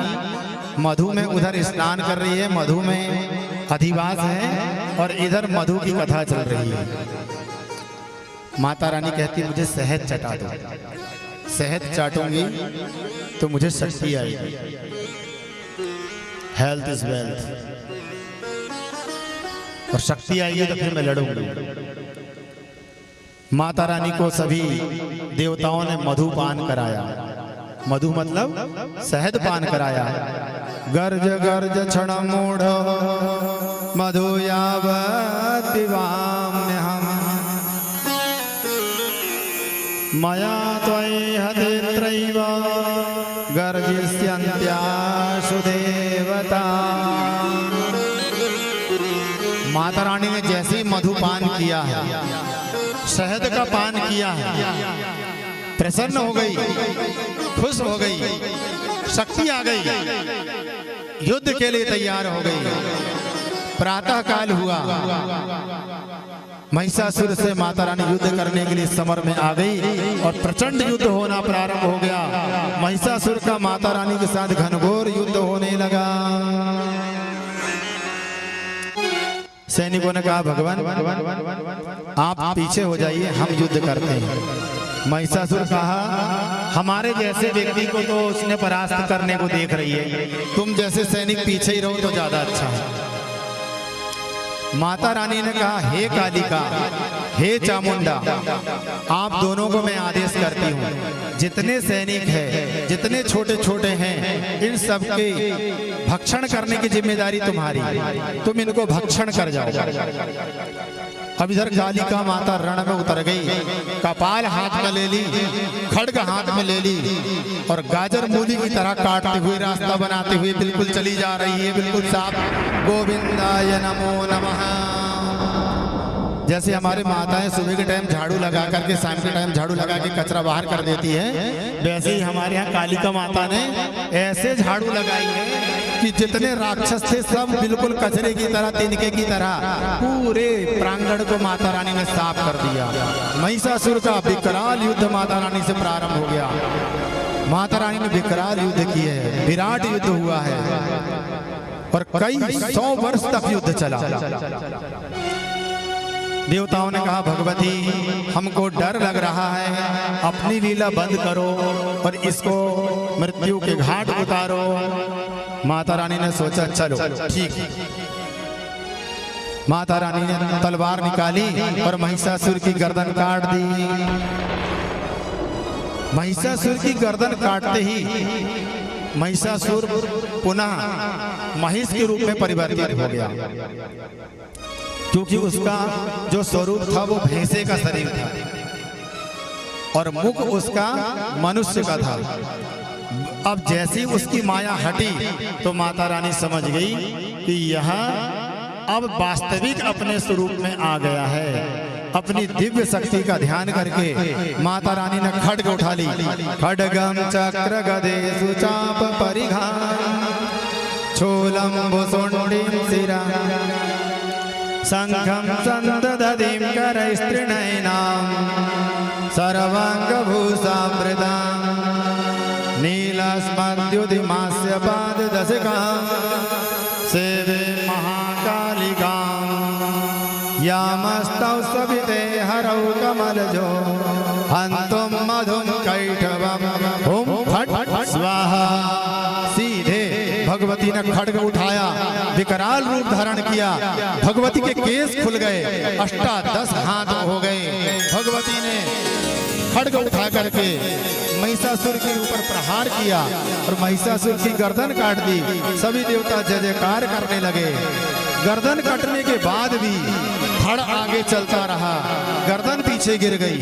मधु में उधर स्नान कर रही है, मधु में अधिवास है और इधर मधु की कथा चल रही है। माता रानी कहती मुझे शहद चटा दो, शहद चाटूंगी तो मुझे शक्ति आएगी। हेल्थ इज वेल्थ, और शक्ति आएगी तो फिर मैं लड़ूंगी। माता रानी को सभी देवताओं ने मधुपान कराया, मधु मतलब शहद पान कराया। गर्ज गर्ज क्षण मूढ़ मधु यावत्पिबाम्यहम् मया त्वयि हतेत्रैव गर्जिष्यन्त्याशु देवता। माता रानी ने जैसे ही मधु पान किया है, शहद का पान किया है, प्रसन्न हो गई, खुश हो गई, शक्ति आ गई, युद्ध के लिए तैयार हो गई। प्रातः काल हुआ, महिषासुर से माता रानी युद्ध करने के लिए समर में आ गई और प्रचंड युद्ध होना प्रारंभ हो गया। महिषासुर का माता रानी के साथ घनघोर युद्ध होने लगा। सैनिकों ने कहा भगवान आप पीछे हो जाइए, हम युद्ध करते हैं। महिषासुर कहा हमारे जैसे व्यक्ति को तो उसने परास्त करने को देख रही है, तुम जैसे सैनिक पीछे ही रहो तो ज्यादा अच्छा है। माता रानी ने कहा हे कालिका, हे चामुंडा, आप दोनों को मैं आदेश करती हूँ, जितने सैनिक हैं, जितने छोटे छोटे हैं, इन सब के भक्षण करने की जिम्मेदारी तुम्हारी, तुम इनको भक्षण कर जाओ। अब इधर कालिका माता रण में उतर गई, कपाल हाथ में ले ली, खड्ग हाथ में ले ली और गाजर मूली की तरह काटते हुए रास्ता बनाते हुए बिल्कुल चली जा रही है, बिल्कुल साफ। गोविंदाय नमो नमः। जैसे हमारे माताएं सुबह के टाइम झाड़ू लगा करके शाम के टाइम झाड़ू लगा के कचरा बाहर कर देती है, वैसे ही हमारे यहाँ कालिका माता ने ऐसे झाड़ू लगाई है कि जितने राक्षस थे सब बिल्कुल कचरे की तरह, तिनके की तरह पूरे प्रांगण को माता रानी ने साफ कर दिया। महिषासुर का विकराल युद्ध माता रानी से प्रारंभ हो गया। माता रानी ने विकराल युद्ध किए है, विराट युद्ध हुआ है और कई 100 वर्ष तक युद्ध चला। देवताओं ने कहा भगवती हमको डर लग रहा है, अपनी लीला बंद करो और इसको मृत्यु के घाट उतारो। माता रानी ने सोचा चलो ठीक है। माता रानी ने तलवार निकाली और महिषासुर की गर्दन काट दी। महिषासुर की गर्दन काटते ही महिषासुर पुनः महिष के रूप में परिवर्तित हो गया, क्योंकि उसका जो स्वरूप था वो भैंसे का शरीर था और मुख उसका मनुष्य का था। अब जैसी उसकी माया हटी तो माता रानी समझ गई कि यह अब वास्तविक अपने स्वरूप में आ गया है। अपनी दिव्य शक्ति का ध्यान करके माता रानी ने खड्ग उठा ली। खड्गम चक्र गदे सुचाप परिघा छोलम भुसुंडिम शिरा शंखं संदधतीं करैस्त्रिनयनां सर्वांगभूषामृतां नीलस्मद्युतिमास्य पाददशकां सेवे महाकालिकां यामस्तौ सविते हरौ कमलजो हन्तुं मधुं कैटवं हुं फट् स्वाहा। सीधे भगवती ने खड्ग उठाया, विकराल रूप धारण किया। भगवती के केस खुल गए, 8-10 हाथ हो गए। भगवती ने खड्ग उठा करके महिषासुर के ऊपर प्रहार किया और महिषासुर की गर्दन काट दी। सभी देवता जय जयकार करने लगे। गर्दन कटने के बाद भी धड़ आगे चलता रहा, गर्दन पीछे गिर गई।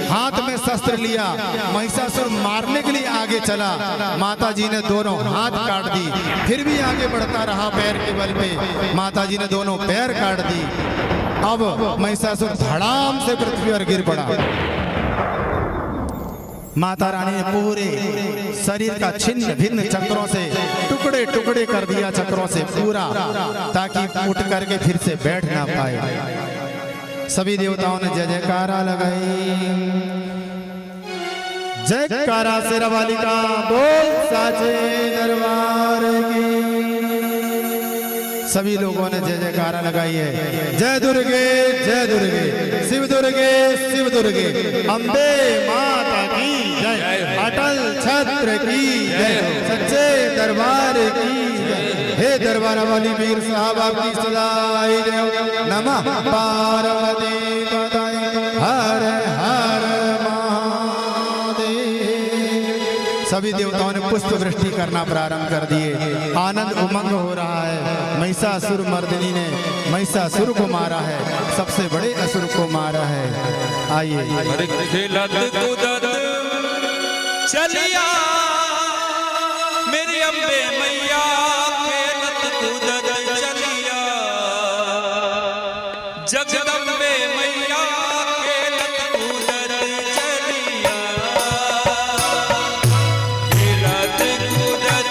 हाथ में शस्त्र लिया, महिषासुर मारने के लिए आगे चला। माता जी ने दोनों हाथ काट दी, फिर भी आगे बढ़ता रहा पैर के बल पे। माता जी ने दोनों पैर काट दी। अब महिषासुर धड़ाम से पृथ्वी पर गिर पड़ा। माता रानी ने पूरे शरीर का छिन्न भिन्न चक्रों से टुकड़े टुकड़े कर दिया, चक्रों से पूरा, ताकि उठ करके फिर से बैठ ना पाए। सभी देवताओं ने जय जयकारा लगाई। जयकारा शेरावाली का बोल साचे दरबार की। सभी लोगों ने जय जयकारा लगाई है। जय दुर्गे जय दुर्गे, शिव दुर्गे शिव दुर्गे, अम्बे माता की जय, अटल छत्र की जय, सच्चे दरबार की जय। हे दरबार वाली वीर साहब आपकी सदाई जय। नमः पार्वती पतये हर हर महादेव। सभी देवताओं ने पुष्प वृष्टि करना प्रारंभ कर दिए। आनंद उमंग हो रहा है। महिषासुर मर्दिनी ने महिषासुर को मारा है, सबसे बड़े असुर को मारा है। आइए खेलत कूदत चलिया मेरी अम्बे मैया, खेलत कूदत चलिया जगदम्बे मैया, खेलत कूदत चलिया, खेलत कूदत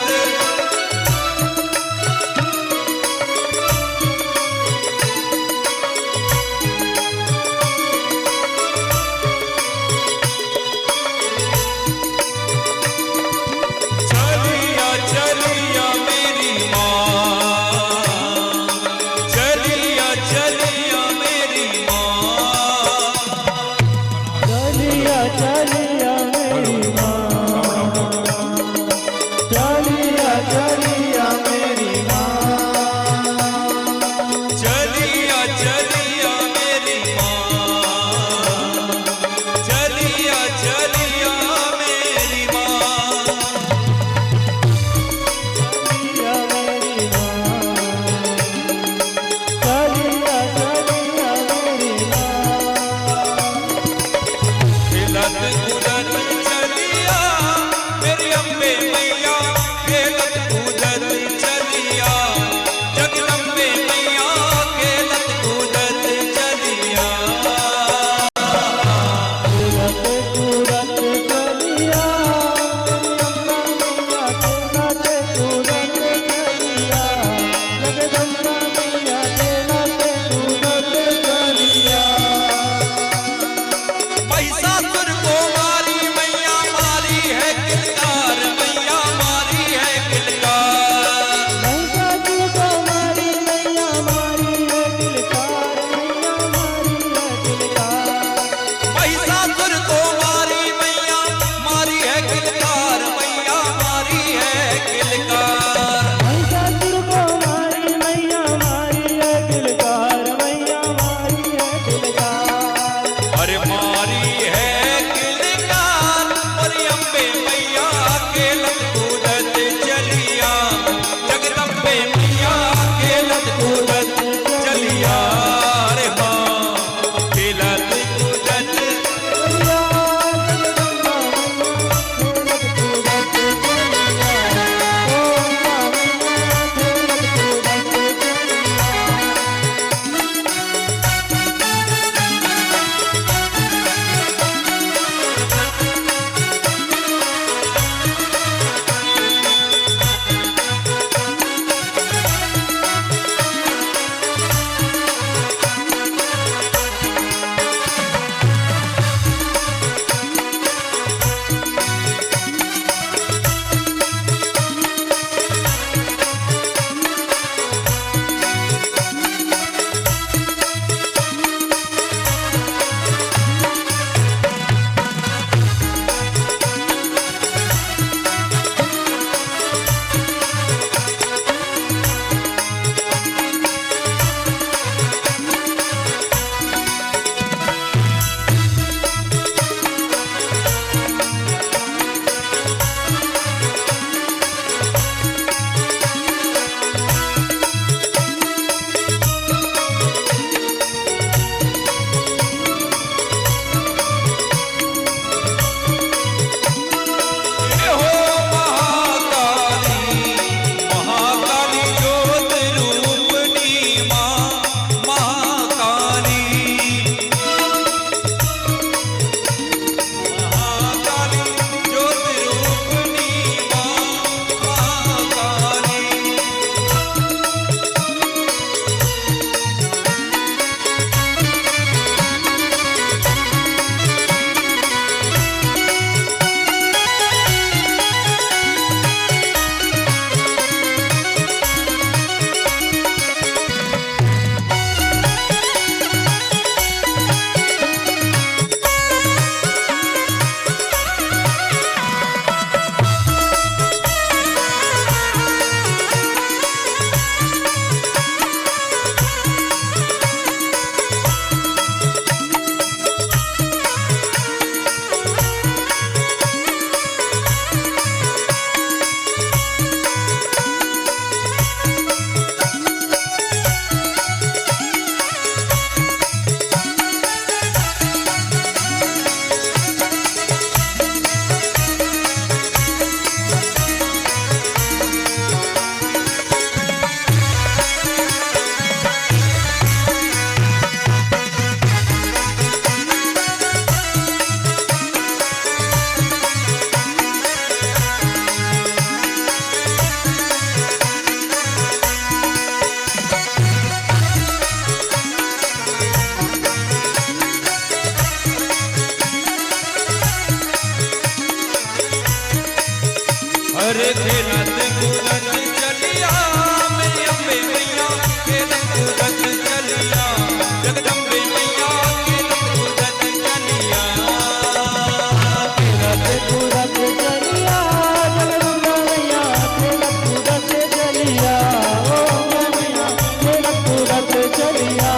चलिया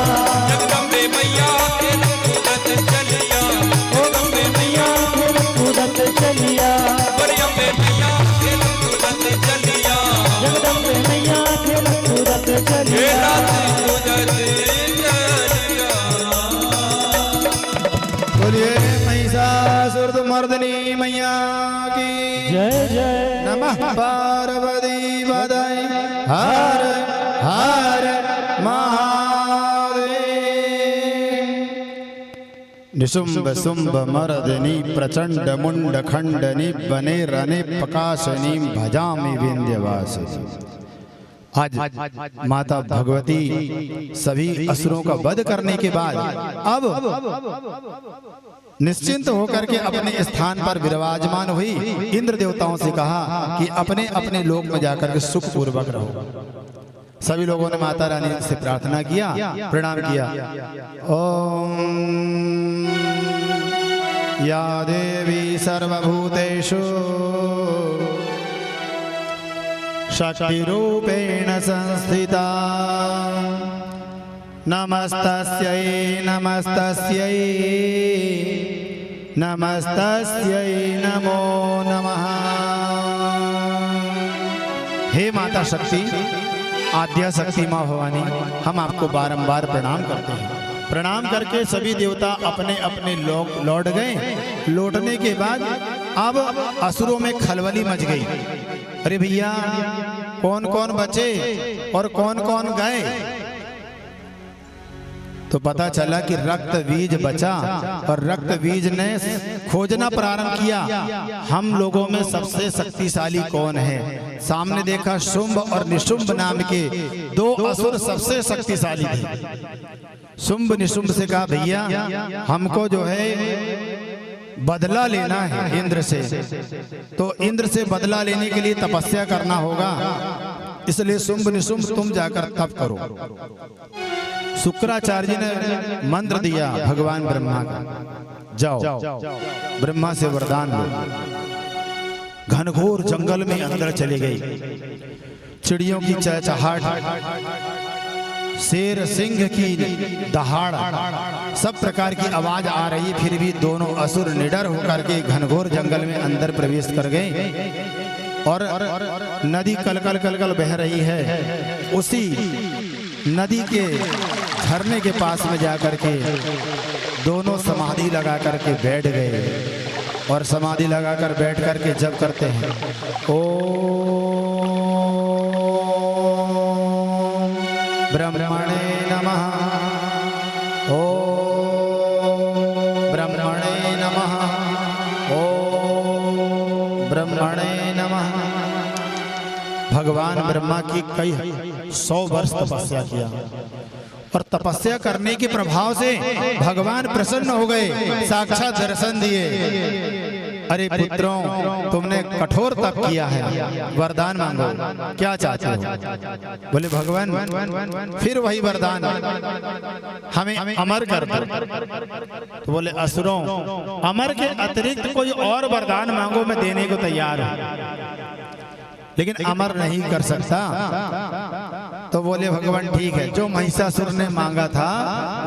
जगदम्बे मैया खेल कूदत चलिया ओ अम्बे मैया खेल कूदत चलिया बड़ी अम्बे मैया खेल कूदत चलिया जगदम्बे मैया खेल कूदत हे चलिया रात्रि कूदत चलिया बोलिए महिषासुरमर्दिनी मैया की जय जय नमः पार्वती पतये हर हर महादेव। निशुंभ शुंभ मर्दिनी प्रचंड मुंड खंडनी बने रने प्रकाशनी भजामि विंध्यवासिनी। आज माता भगवती सभी असुरों का वध करने के बाद अब निश्चिंत होकर के अपने स्थान पर विराजमान हुई। इंद्र देवताओं से कहा कि अपने अपने लोक में जाकर के सुख पूर्वक रहो। सभी लोगों ने माता रानी से प्रार्थना किया, प्रणाम किया। ओम या देवी सर्वभूतेषु शक्ति रूपेण संस्थिता नमस्तस्यै नमस्तस्यै नमस्तस्यै नमो नमः। हे माता शक्ति, आद्या शक्ति माँ भवानी, हम आपको बारंबार प्रणाम करते हैं। प्रणाम करके सभी देवता अपने अपने लौट गए। लौटने के बाद अब असुरों में खलबली मच गई। अरे भैया, कौन कौन बचे और कौन कौन गए? तो पता चला कि रक्त बीज बचा और रक्त बीज ने खोजना प्रारंभ किया, हम लोगों में सबसे शक्तिशाली कौन है। सामने देखा शुंभ और निशुंभ नाम के दो असुर सबसे शक्तिशाली थे। शुंभ निशुंभ से कहा, भैया हमको जो है बदला लेना है इंद्र से, तो इंद्र से बदला लेने के लिए तपस्या करना होगा। इसलिए शुंभ निशुंभ तुम जाकर तप करो। शुक्राचार्य जी ने मंत्र दिया भगवान ब्रह्मा का, जाओ ब्रह्मा से वरदान लो। घनघोर जंगल में अंदर चले गई। चिड़ियों की चहचहाट, शेर सिंह की दहाड़, सब प्रकार की आवाज आ रही, फिर भी दोनों असुर निडर होकर के घनघोर जंगल में अंदर प्रवेश कर गए। और नदी कलकल कलकल बह रही है। उसी नदी के झरने के पास में जाकर के दोनों समाधि लगा करके बैठ गए। और समाधि लगाकर बैठ करके जप करते हैं, ओम ब्रह्मणे नमः, ओम ब्रह्मणे नमः, ओम ब्रह्मणे नमः। भगवान ब्रह्मा की कई 100 वर्ष तपस्या किया और तपस्या करने के प्रभाव से भगवान प्रसन्न हो गए, साक्षात दर्शन दिए। अरे पुत्रों, तुमने कठोर तप किया है, वरदान मांगो, क्या चाहते हो? बोले भगवान फिर वही वरदान, हमें अमर कर दो। तो बोले असुरों, अमर के अतिरिक्त कोई और वरदान मांगो, मैं देने को तैयार हूं, लेकिन अमर नहीं कर सकता। तो बोले भगवान ठीक है, जो महिषासुर ने मांगा था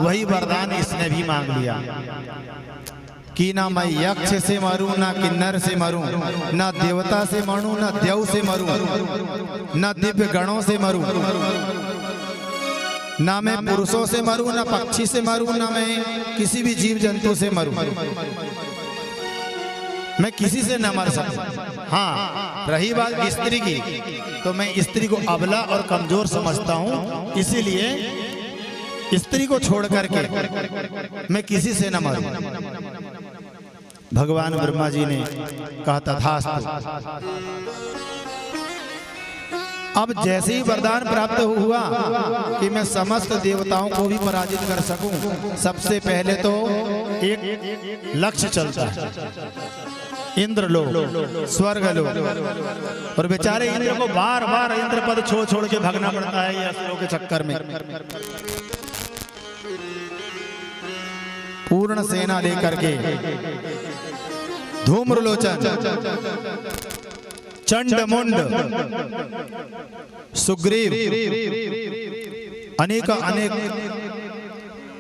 वही वरदान इसने भी मांग लिया कि ना मैं यक्ष से मरूं, ना किन्नर से मरूं, ना देवता से मरूं, ना देव से मरूं, ना दिव्य गणों से मरूं, ना मैं पुरुषों से मरूं, ना पक्षी से मरूं, ना मैं किसी भी जीव जंतु से मरूं, मैं किसी से न मर सकता। हाँ, रही बात स्त्री की, तो मैं स्त्री को अबला और कमजोर समझता हूँ, इसीलिए स्त्री को छोड़ करके मैं किसी से न मरूं। भगवान ब्रह्मा जी ने कहा तथास्तु। अब जैसे ही वरदान प्राप्त हुआ कि मैं समस्त देवताओं को भी पराजित कर सकूं, सबसे पहले तो एक लक्ष्य चलता है, इंद्र लोक, स्वर्ग लोक। और बेचारे इंद्र को बार बार इंद्र पद छोड़ छोड़ के भागना पड़ता है ये असुरों के चक्कर में। पूर्ण सेना लेकर के धूम्रलोचन, चंड मुंड, सुग्रीव, अनेक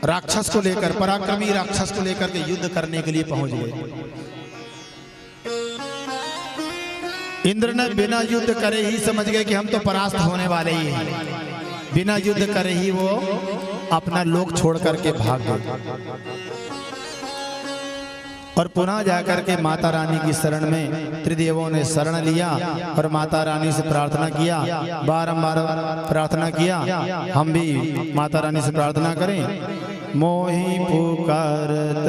राक्षस को लेकर, पराक्रमी राक्षस को लेकर के युद्ध करने के लिए पहुंच गए। इंद्र ने बिना युद्ध करे ही समझ गए कि हम तो परास्त होने वाले ही हैं। बिना युद्ध करे ही वो अपना लोक छोड़ करके भाग गए और पुनः जाकर के माता रानी की शरण में त्रिदेवों ने शरण लिया और माता रानी से प्रार्थना किया, बारंबार प्रार्थना किया। हम भी माता रानी से प्रार्थना करें। मोहि पुकारत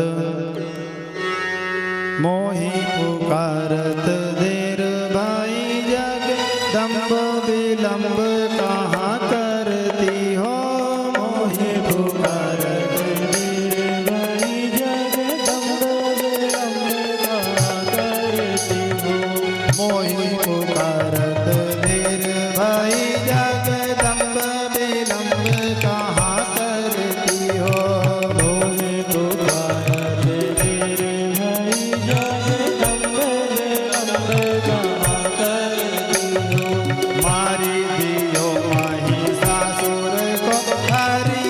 देर भाई जगदम्ब विलंब कहाँ करती हो। मोहि पुकारत देर भाई जगदम्ब विलंब कहाँ करती हो। मोहि पुकारत देर भाई जगदम्ब विलंब कहाँ करती हो। मोहि पुकारत देर भाई जगदम्ब विलंब कहाँ करती हो। मारी दियो महिषासुर को हरि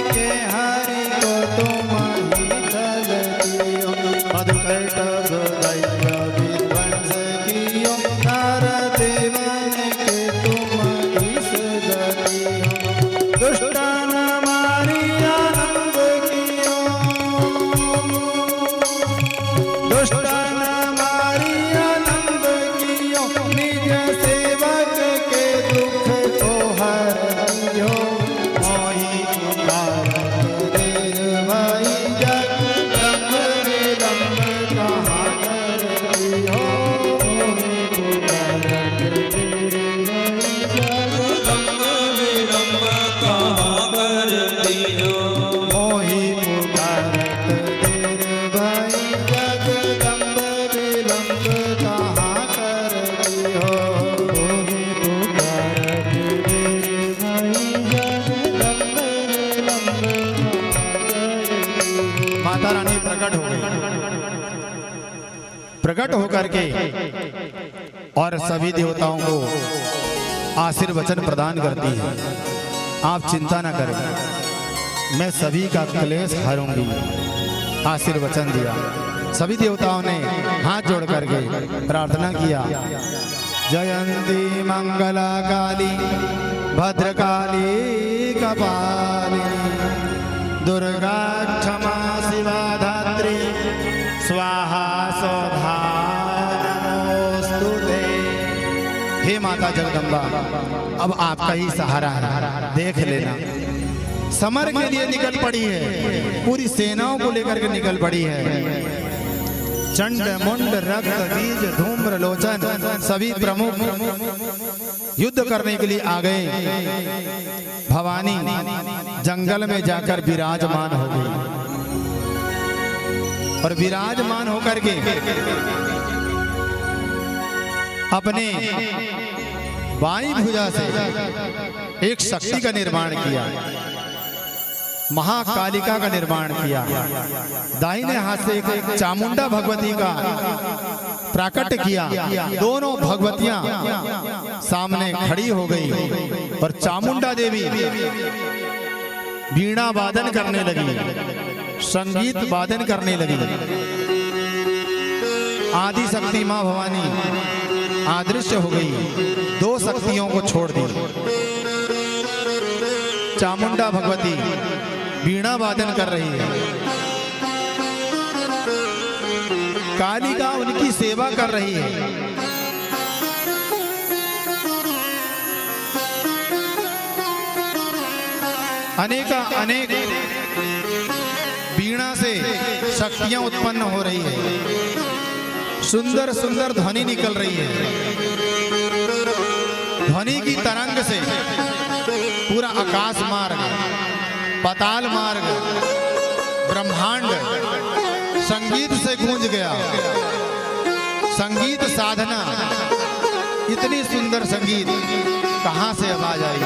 को तुम ही दल दियो। मधुकैटभ दैत्य विध्वंस कियो, नर देवन के तुम ईश गतियो। दुष्टन मारी आनंद कियो, दुष्टन मारी आनंद कियो। निज सेवक के दुख को हरियो। मोहि पुकारत देर भाई जगदम्ब विलंब कहाँ करती हो। मोहि पुकारत देर भाई जगदम्ब विलंब कहाँ करती हो। मोहि पुकारत देर भाई जगदम्ब विलंब कहाँ करती हो। मोहि पुकारत देर भाई जगदम्ब विलंब कहाँ करती हो। माता रानी प्रकट हो गई। प्रकट होकर के और सभी देवताओं को आशीर्वचन प्रदान करती है। आप चिंता न करें, मैं सभी का क्लेश हरूंगी। आशीर्वचन दिया। सभी देवताओं ने हाथ जोड़ करके प्रार्थना किया। जयंती मंगला काली भद्रकाली कपालिनी दुर्गा क्षमा शिवा धात्री स्वाहा स्वधा नमोस्तुते। हे माता जगदम्बा, अब आपका ही सहारा है, देख लेना। समर के लिए निकल पड़ी है, पूरी सेनाओं को लेकर के निकल पड़ी है। चंड मुंड रक्त बीज धूम्र लोचन सभी प्रमुख युद्ध करने के लिए आ गए। भवानी जंगल में जाकर विराजमान हो गई और विराजमान होकर के अपने बाईं भुजा से एक शक्ति का निर्माण किया, महाकालिका का निर्माण किया। दाहिने हाथ से एक चामुंडा भगवती का प्राकट्य किया। दोनों भगवतियां सामने खड़ी हो गई और चामुंडा देवी वीणा वादन करने लगी, संगीत वादन करने लगी। आदि शक्ति मां भवानी अदृश्य हो गई, दो शक्तियों को छोड़ दी। चामुंडा भगवती वीणा वादन कर रही है, कालिका उनकी सेवा कर रही है। अनेक वीणा से शक्तियां उत्पन्न हो रही है, सुंदर सुंदर ध्वनि निकल रही है। ध्वनि की तरंग से पूरा आकाश मार्ग, पाताल मार्ग, ब्रह्मांड संगीत से गूंज गया। संगीत साधना, इतनी सुंदर संगीत कहां से आवाज आई।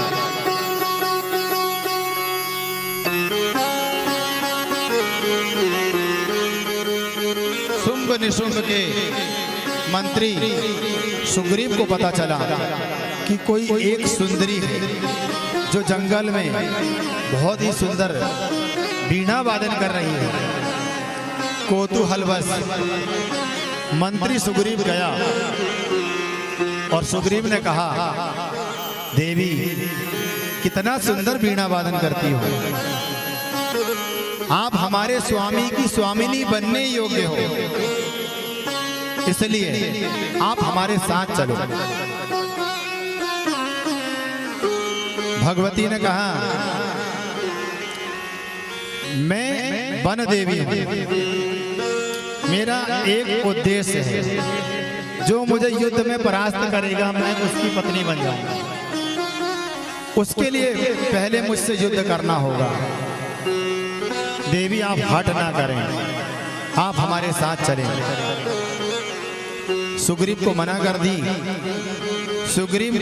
निशुंभ के मंत्री सुग्रीव को पता चला कि कोई एक सुंदरी है जो जंगल में बहुत ही सुंदर वीणा वादन कर रही है। कौतूहलवश मंत्री सुग्रीव गया और सुग्रीव ने कहा, देवी कितना सुंदर वीणा वादन करती हो, आप हमारे स्वामी की स्वामिनी बनने योग्य हो, इसलिए आप हमारे साथ चलो। भगवती ने कहा, मैं वन देवी हूं, मेरा एक उद्देश्य है, जो मुझे युद्ध में परास्त करेगा मैं उसकी पत्नी बन जाऊंगा। उसके लिए पहले मुझसे युद्ध करना होगा। देवी आप हट ना करें, आप हमारे साथ चलें। सुग्रीव को मना कर दी। सुग्रीव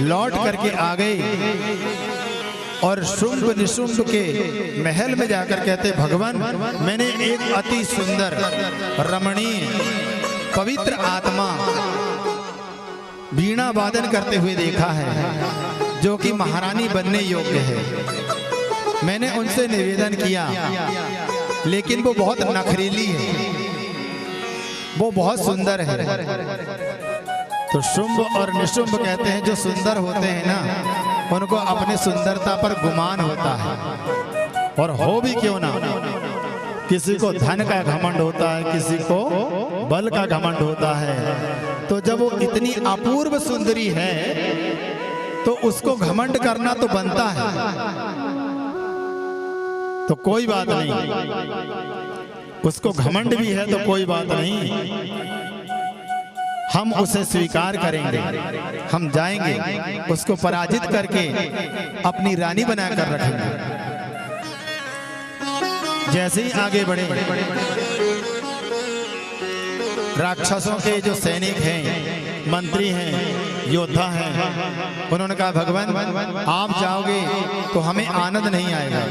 लौट करके आ गए और शुंभ निशुंभ के महल में जाकर कहते, भगवान मैंने एक अति सुंदर रमणीय पवित्र आत्मा वीणा वादन करते हुए देखा है, जो कि महारानी बनने योग्य है। मैंने उनसे निवेदन किया, लेकिन वो बहुत नखरीली है, वो बहुत सुंदर है। तो शुंभ और निशुंभ कहते हैं, जो सुंदर होते हैं ना, उनको अपने सुंदरता पर गुमान होता है। और हो भी क्यों ना, किसी को धन का घमंड होता है, किसी को बल का घमंड होता है। तो जब वो इतनी अपूर्व सुंदरी है तो उसको घमंड करना तो बनता है। तो कोई बात नहीं, उसको घमंड भी है तो कोई बात नहीं, हम उसे स्वीकार करेंगे। हम जाएंगे, उसको पराजित करके अपनी रानी बनाकर रखेंगे। जैसे ही आगे बढ़े, राक्षसों के जो सैनिक हैं, मंत्री हैं, योद्धा हैं, उन्होंने कहा, भगवान आप जाओगे तो हमें आनंद नहीं आएगा,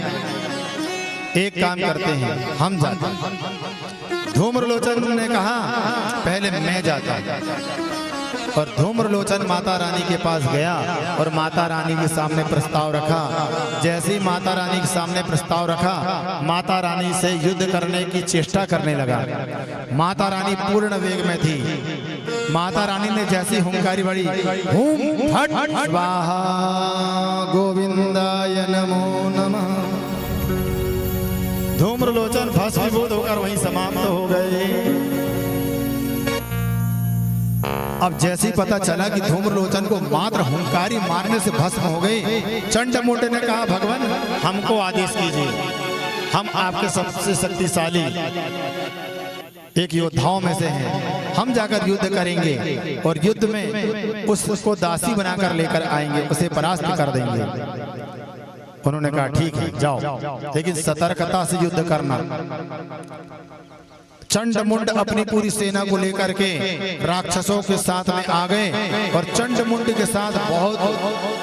एक काम करते हैं हम जाते हैं। धूम्रलोचन ने कहा, पहले मैं जाता। और धूम्रलोचन माता रानी के पास गया और माता रानी के सामने प्रस्ताव रखा। जैसे ही माता रानी के सामने प्रस्ताव रखा, माता रानी से युद्ध करने की चेष्टा करने लगा। माता रानी पूर्ण वेग में थी। माता रानी ने जैसी हुंकारी बड़ी, हूम फट स्वाहा गोविंदाय नमो नमः। धूम्रलोचन भस्मीभूत होकर वहीं समाप्त हो गए। अब जैसे ही पता चला कि धूम्रलोचन को मात्र हुंकारी मारने से भस्म हो गए, चंडमुंड ने कहा, भगवान हमको आदेश कीजिए, हम आपके सबसे शक्तिशाली एक योद्धाओं में से हैं, हम जाकर युद्ध करेंगे और युद्ध में उसको दासी बनाकर लेकर आएंगे, उसे परास्त कर देंगे। उन्होंने कहा, ठीक है जाओ, लेकिन सतर्कता से युद्ध करना। चंडमुंड अपनी पूरी सेना को लेकर के राक्षसों के साथ में आ गए और चंडमुंड के साथ बहुत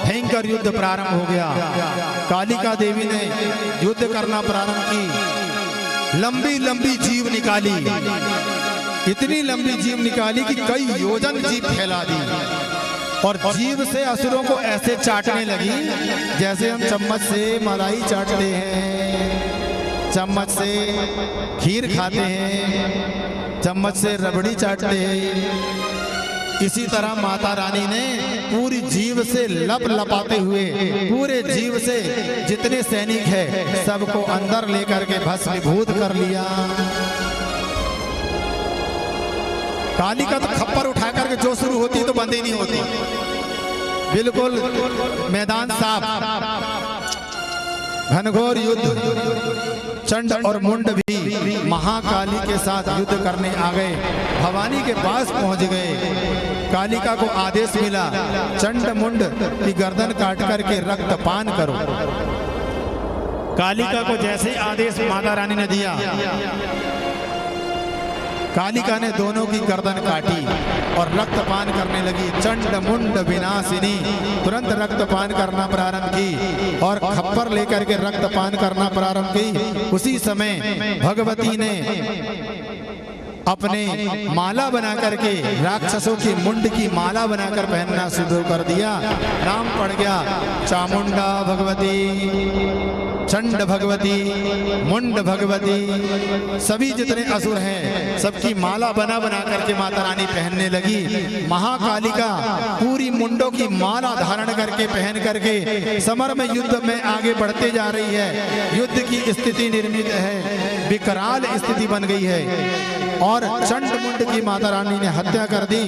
भयंकर युद्ध प्रारंभ हो गया। कालिका देवी ने युद्ध करना प्रारंभ की, लंबी लंबी जीव निकाली, इतनी लंबी जीव निकाली कि कई योजन जीव फैला दी और जीव से असुरों को ऐसे चाटने लगी जैसे हम चम्मच से मलाई चाटते हैं, चम्मच से खीर खाते हैं, चम्मच से रबड़ी चाटते हैं। इसी तरह माता रानी ने पूरी जीव से लप लपाते हुए पूरे जीव से जितने सैनिक हैं सबको अंदर लेकर के भस्मीभूत कर लिया। कालिका तो खप्पर उठा करके जो शुरू होती तो बंद ही नहीं होती, बिल्कुल मैदान साफ, घनघोर युद्ध। चंड और मुंड भी महाकाली के साथ युद्ध करने आ गए, भवानी के पास पहुंच गए। कालिका को आदेश मिला, चंड मुंड की गर्दन काट करके रक्तपान करो। कालिका को जैसे आदेश माता रानी ने दिया, कालिका ने दोनों की गर्दन काटी और रक्तपान करने लगी। चंड मुंड विनाशिनी तुरंत रक्तपान करना प्रारंभ की और खप्पर लेकर के रक्तपान करना प्रारंभ की। उसी समय भगवती ने अपने माला बना करके राक्षसों की मुंड की माला बनाकर पहनना शुरू कर दिया। नाम पड़ गया चामुंडा भगवती, चंड भगवती, मुंड भगवती। सभी जितने असुर हैं सबकी माला बना बना करके माता रानी पहनने लगी। महाकालिका पूरी मुंडों की माला धारण करके पहन करके समर में युद्ध में आगे बढ़ते जा रही है। युद्ध की स्थिति निर्मित है, विकराल स्थिति बन गई है और चंड मुंड की माता रानी ने हत्या कर दी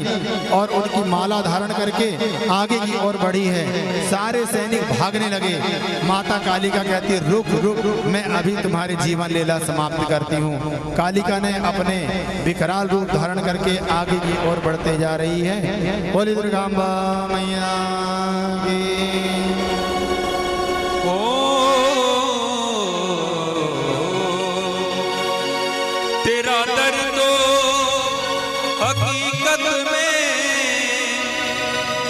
और उनकी माला धारण करके आगे की ओर बढ़ी है। सारे सैनिक भागने लगे। माता कालिका कहती रुक रुक रुक, मैं अभी तुम्हारी जीवन लीला समाप्त करती हूँ। कालिका ने अपने विकराल रूप धारण करके आगे की ओर बढ़ते जा रही है। बोली दुर्गांबा मैया की। तेरा दर्द तो हकीकत में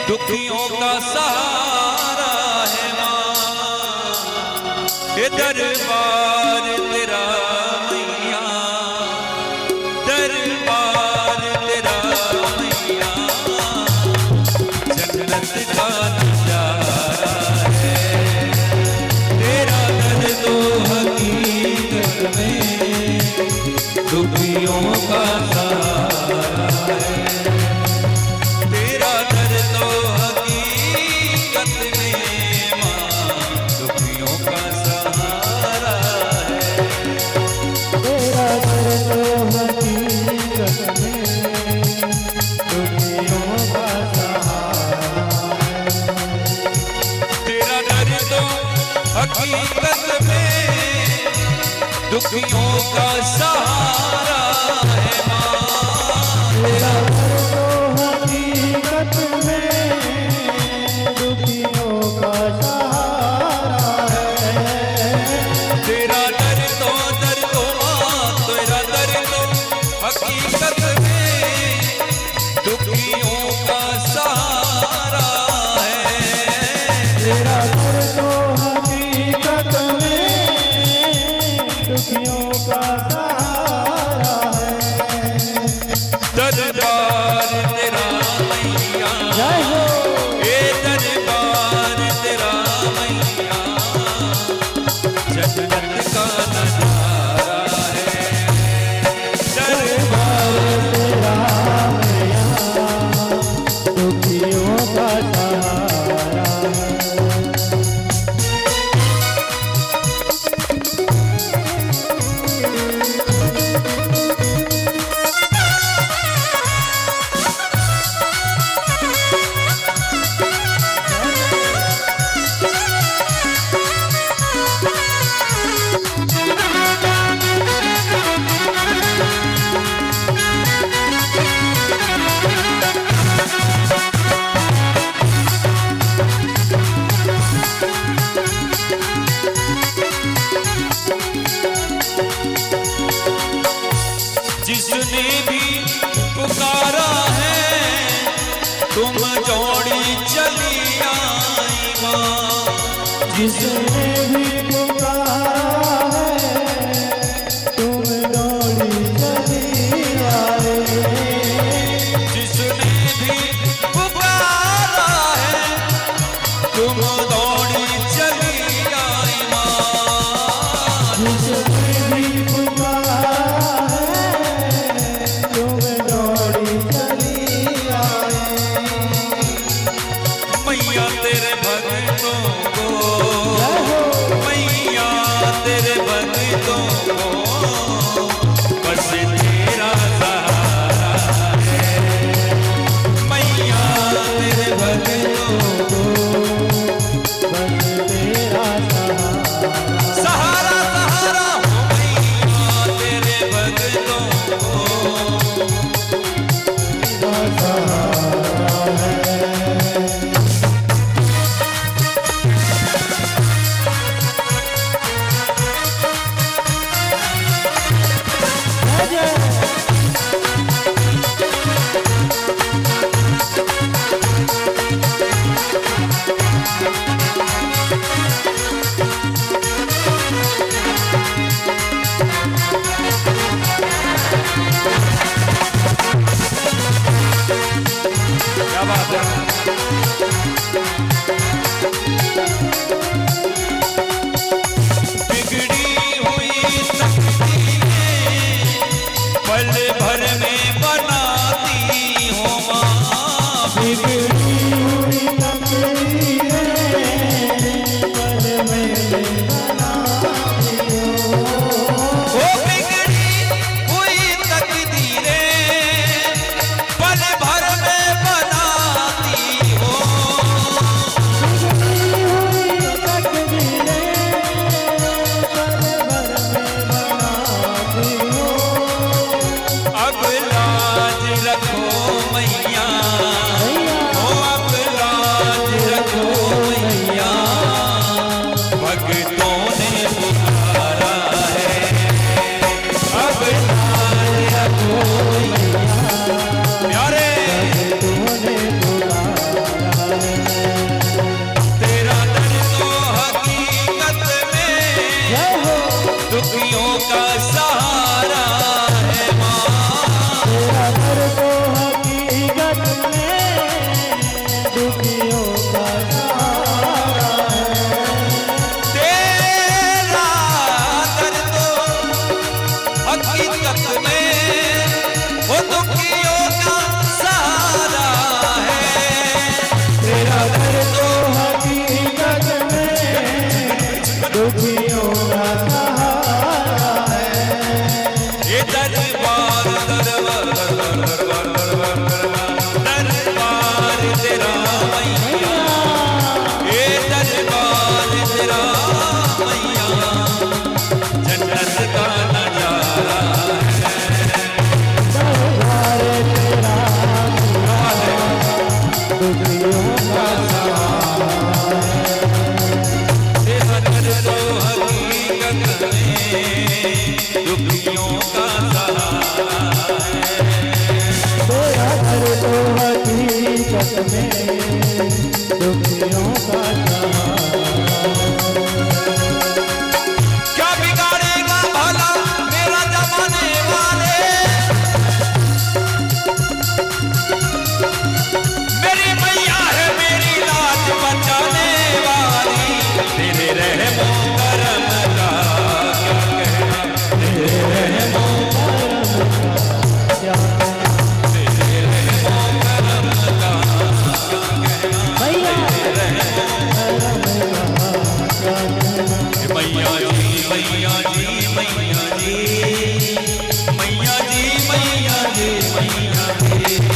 दुखियों का सहारा है माँ। ये दरबार तेरा मैया, दरबार तेरा मैया, जन्नत का नजारा है। तेरा दर्द तो हकीकत में दुखियों का सहारा है। तेरा दर्द तो हकीकत में माँ दुखियों का सहारा है। तेरा दर्द हकीकत में दुखियों का सहारा है। तेरा दर्द तो हकीकत में दुखियों का सहारा है माँ। तेरा दर्द हकीकत में दुखियों का सहारा है। तेरा दर्द माँ, तेरा दर्द हकीकत में दुखियों का सहारा है। तेरा दर्द हकीकत में दुखियों का सहारा है। दरबार तेरा मैया, जय हो। ए दरबार तेरा मैया, जन्नत का नजारा है। दरबार तेरा मैया दुखियों का सहारा है। जिसने भी पुकारा है तुम जोड़ी चली आई माँ। जिसने भी पुकारा है तुम दौड़ी चली आए। जिसने भी पुकारा है तुम दौड़ी चली आई माँ। जिसने भी पुकारा है तुम दौड़ी चली आए। मैया तेरे भक्तों को, मैया तेरे भक्तों को बस तेरा सहारा है। मैया तेरे भक्तों को बस तेरा सहारा। सहारा सहारा हो मैया तेरे भक्तों को। तेरा सहारा है। मैया, ओ अब लाज रखो मैया, भक्तों ने पुकारा है, अब लाज रखो मैया, प्यारे तेरा दर तो हकीकत में दुखियों का सहारा है माँ, तेरा दर तो हकीकत में दुखियों का सहारा है। तेरा दर तो हकीकत में वो दुखियों का सहारा है, तेरा दर तो हकीकत में दुखियों का सहारा है। ये दरबार दरबार दरबार दरबार दरबार तेरा मैया, ये दरबार तेरा मैया, जन्नत का नजारा दरबार तेरा दुखियों का सहारा है। तेरा दर तो हकीकत में दुखियों का सहारा है। तेरा दर तो हकीकत में दुखियों का सहारा क्या बिगाड़ेगा भला मेरा जमाने वाले, मेरी मैया है मेरी लाज बचाने वाली, तेरे रहमो करम का क्या कहना, तेरे रहमो क्या तेरे रहमो करम का क्या कहना, मैया मैया जी मैया जी मैया जी मैया जी मैया जी मैया जी मैया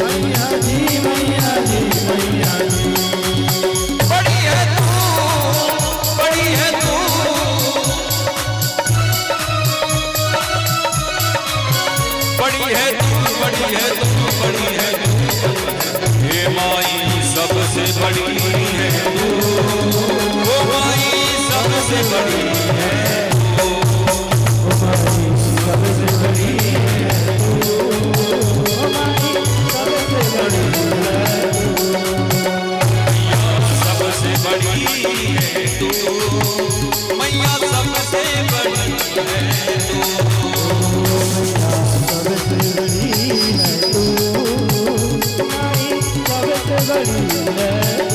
मैया जी मैया जी मैया जी बड़ी है तू, बड़ी है तू, बड़ी है तू, बड़ी है तू, बड़ी है तू, हे माई सबसे बड़ी है तू, ओ माई सबसे बड़ी है तू, सबसे बड़ी है तू, हमारी सबसे बड़ी है मैया सबसे बड़ी है तू, मैया सबसे बड़ी है तू,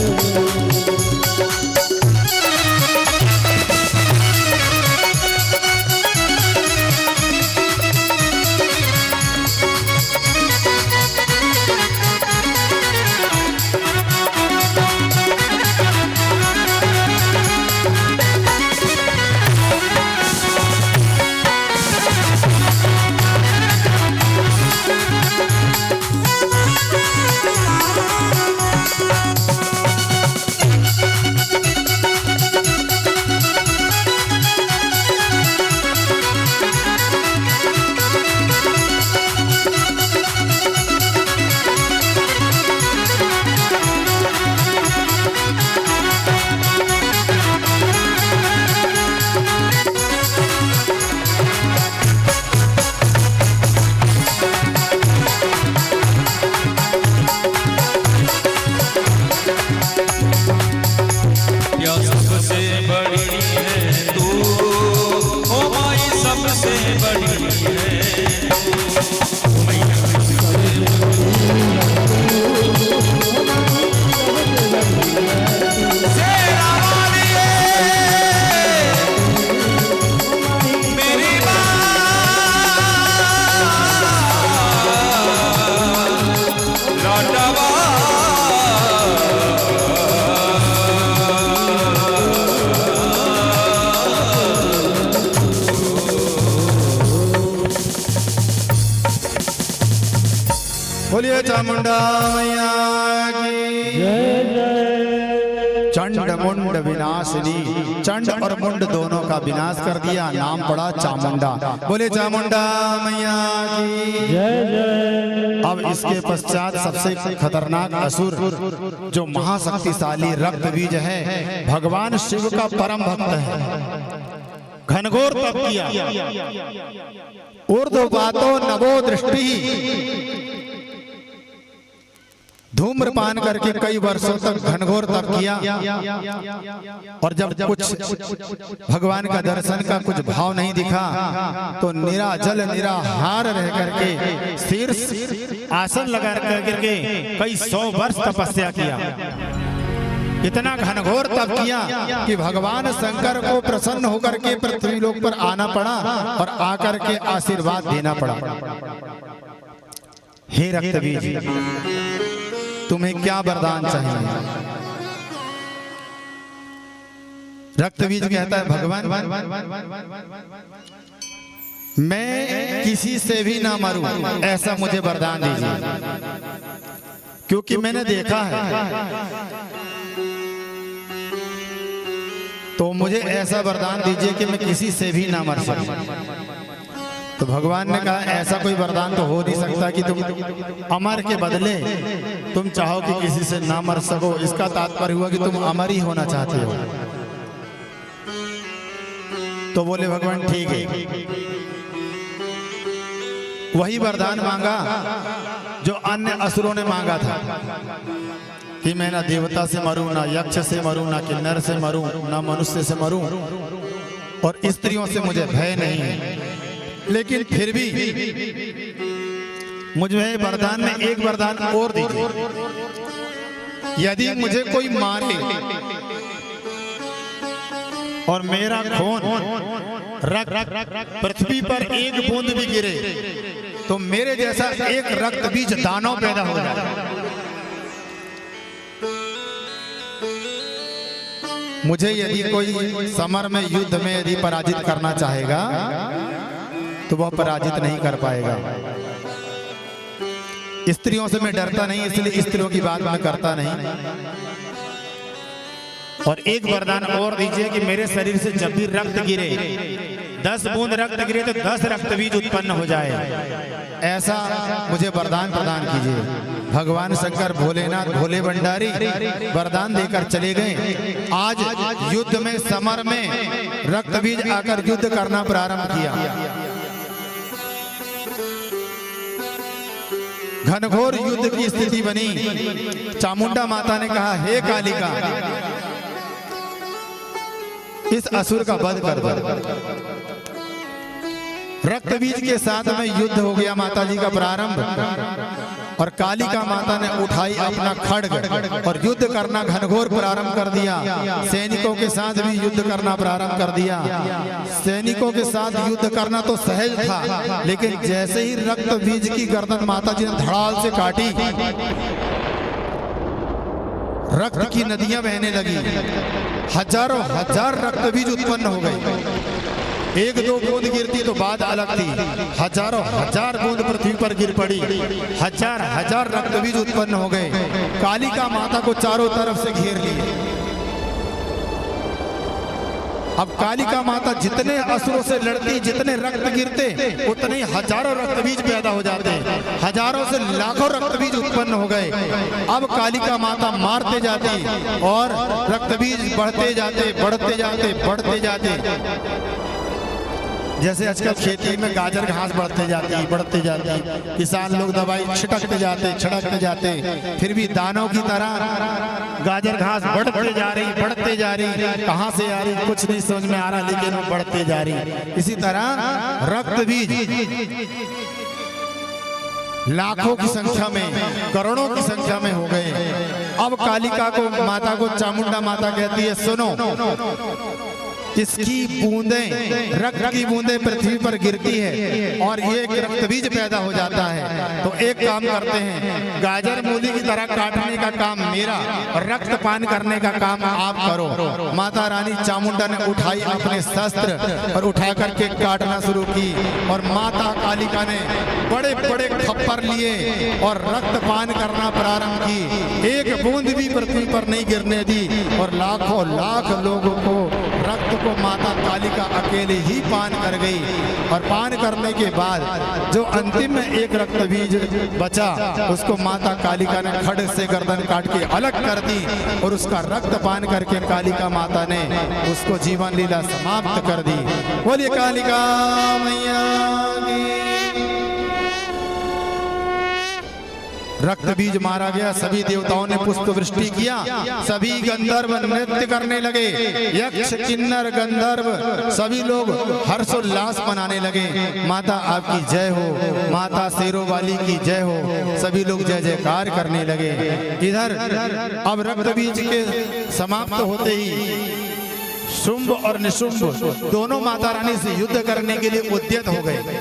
सबसे बड़ी है तू, हमारी सबसे बड़ी है तू। बोलिए चामुंडा मैया की जय जय चंड मुंड विनाशिनी, चंड और मुंड दोनों का विनाश कर दिया, नाम पड़ा चामुंडा। बोले चामुंडा मैया की जय जय। अब इसके पश्चात सबसे खतरनाक असुर जो महाशक्तिशाली रक्त बीज है, भगवान शिव का परम भक्त है, घनघोर तप किया, ऊर्ध्वपातो नवो दृष्टि, धूम्रपान करके कई वर्षों तक घनघोर तप किया। और जब कुछ भगवान का दर्शन का कुछ भाव नहीं दिखा तो निराजल निराहार रह करके शीर्ष आसन लगा करके कई 100 वर्ष तपस्या किया। इतना घनघोर तप किया कि भगवान शंकर को प्रसन्न होकर के पृथ्वी लोक पर आना पड़ा और आकर के आशीर्वाद देना पड़ा। हे रक्त बीज, तुम्हें क्या वरदान चाहिए? रक्त बीज कहता है, भगवान मैं किसी से भी ना मरूं, ऐसा मुझे वरदान दीजिए, क्योंकि मैंने देखा है। तो मुझे ऐसा वरदान दीजिए कि मैं किसी से भी ना मर सकूं। तो भगवान ने कहा, ऐसा कोई वरदान तो हो नहीं सकता कि तुम अमर के बदले तुम चाहो कि किसी से ना मर सको। इसका तात्पर्य हुआ कि तुम अमर ही होना चाहते हो। तो बोले भगवान ठीक है। वही वरदान मांगा जो अन्य असुरों ने मांगा था कि मैं ना देवता से मरूं, ना यक्ष से मरूं, ना किन्नर से मरूं, ना मनुष्य से मरूं, और स्त्रियों से मुझे भय नहीं है। लेकिन फिर भी मुझे वरदान में एक वरदान और दीजिए, यदि मुझे कोई मारे और मेरा खून रक्त पृथ्वी पर एक बूंद भी गिरे तो मेरे जैसा एक रक्त बीज दानव पैदा हो जाए। मुझे यदि कोई समर में युद्ध में यदि पराजित करना चाहेगा तो वह पराजित नहीं कर पाएगा। स्त्रियों से मैं डरता नहीं, इसलिए स्त्रियों की बात मैं करता नहीं। और एक वरदान और दीजिए कि मेरे शरीर से जब भी रक्त गिरे, 10 बूंद रक्त गिरे तो 10 रक्त बीज उत्पन्न हो जाए, ऐसा मुझे वरदान प्रदान कीजिए। भगवान शंकर भोलेनाथ भोले भंडारी वरदान देकर चले गए। आज युद्ध में समर में रक्त बीज आकर युद्ध करना प्रारंभ किया। घनघोर युद्ध की स्थिति बनी। चामुंडा माता ने कहा, हे कालिका, इस असुर का वध कर दो। रक्त बीज के साथ में युद्ध हो गया माता जी का प्रारंभ। और कालिका माता ने उठाई अपना खड्ग और युद्ध करना घनघोर प्रारंभ कर दिया। सैनिकों के साथ भी युद्ध करना प्रारंभ कर दिया। सैनिकों के साथ युद्ध करना तो सहज था, लेकिन जैसे ही रक्त बीज की गर्दन माता जी ने धड़ाल से काटी, रक्त की नदियां बहने लगी। हजारों हजार रक्त बीज उत्पन्न हो गए। एक दो बूंद गिरती तो बात अलग थी, हजारों हजार बूंद पृथ्वी पर गिर पड़ी। हजार हजार रक्त बीज उत्पन्न हो गए। कालिका माता को चारों तरफ से घेर लिए। अब कालिका माता जितने असुरों से लड़ती, जितने रक्त गिरते, उतने हजारों रक्त बीज पैदा हो जाते। हजारों से लाखों रक्त बीज उत्पन्न हो गए। अब कालिका माता मारते जाती और रक्त बीज बढ़ते जाते, बढ़ते जाते, बढ़ते जाते। जैसे आजकल खेती में गाजर घास बढ़ते जाती, किसान लोग दवाई छिड़कते जाते, फिर भी दानों की तरह गाजर घास बढ़ते जा रही, कहां से आ रही कुछ नहीं समझ में आ रहा, लेकिन वो बढ़ते जा रही। इसी तरह रक्त बीज लाखों की संख्या में, करोड़ों की संख्या में हो गए। अब कालिका को, माता को चामुंडा माता कहती है, सुनो, इसकी बूंदें, रक्त की बूंदें पृथ्वी पर गिरती है और ये एक रक्त बीज पैदा हो जाता है। तो एक काम करते हैं, गाजर मूली की तरह काटने का काम मेरा और रक्त पान करने का काम आप करो। माता रानी चामुंडा ने उठाई अपने शस्त्र और उठा करके काटना शुरू की और माता कालिका ने बड़े बड़े खप्पर लिए और रक्त पान करना प्रारंभ की। एक बूंद भी पृथ्वी पर नहीं गिरने दी और लाखों लाख लोगों को रक्त को माता कालिका अकेले ही पान कर गई। और पान करने के बाद जो अंतिम में एक रक्त बीज बचा उसको माता कालिका ने खड्ग से गर्दन काट के अलग कर दी और उसका रक्त पान करके कालिका माता ने उसको जीवन लीला समाप्त कर दी। बोलिए कालिका मैया की। रक्त बीज मारा गया, सभी देवताओं ने पुष्प वृष्टि किया, सभी गंधर्व नृत्य करने लगे, यक्ष किन्नर गंधर्व सभी लोग हर्षोल्लास मनाने लगे। माता आपकी जय हो, माता शेरों वाली की जय हो, सभी लोग जय जयकार करने लगे। इधर अब रक्त बीज के समाप्त होते ही शुंभ और निशुंभ दोनों माता रानी से युद्ध करने के लिए उद्यत हो गए।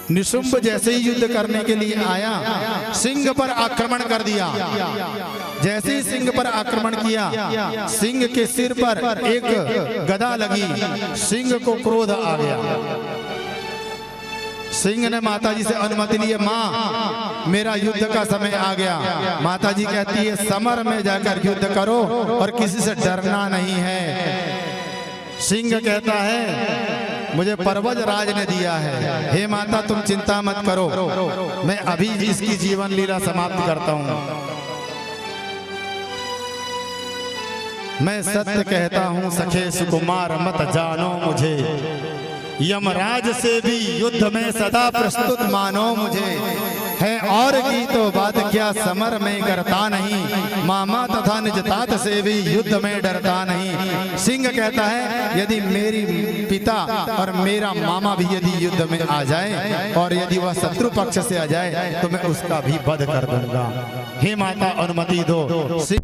निशुंभ जैसे ही युद्ध करने के लिए आया, सिंह पर आक्रमण कर दिया। जैसे ही सिंह पर आक्रमण किया, सिंह के सिर पर एक गदा लगी, सिंह को क्रोध आ गया। सिंह ने माता जी से अनुमति ली, माँ मेरा युद्ध का समय आ गया। माता जी कहती है समर में जाकर युद्ध करो और किसी से डरना नहीं है। सिंह कहता है मुझे पर्वत राज ने दिया है, हे माता तुम चिंता मत करो, मैं अभी इसकी जीवन लीला समाप्त करता हूँ। मैं सत्य कहता हूँ सखे सुकुमार मत जानो मुझे, यमराज से भी युद्ध में सदा प्रस्तुत मानो मुझे। है और की तो बात क्या समर में करता नहीं, मामा तथा निज तात से भी युद्ध में डरता नहीं। सिंह कहता है यदि मेरी पिता और मेरा मामा भी यदि युद्ध में आ जाए और यदि वह शत्रु पक्ष से आ जाए तो मैं उसका भी वध कर दूंगा। हे माता अनुमति दो। सिंह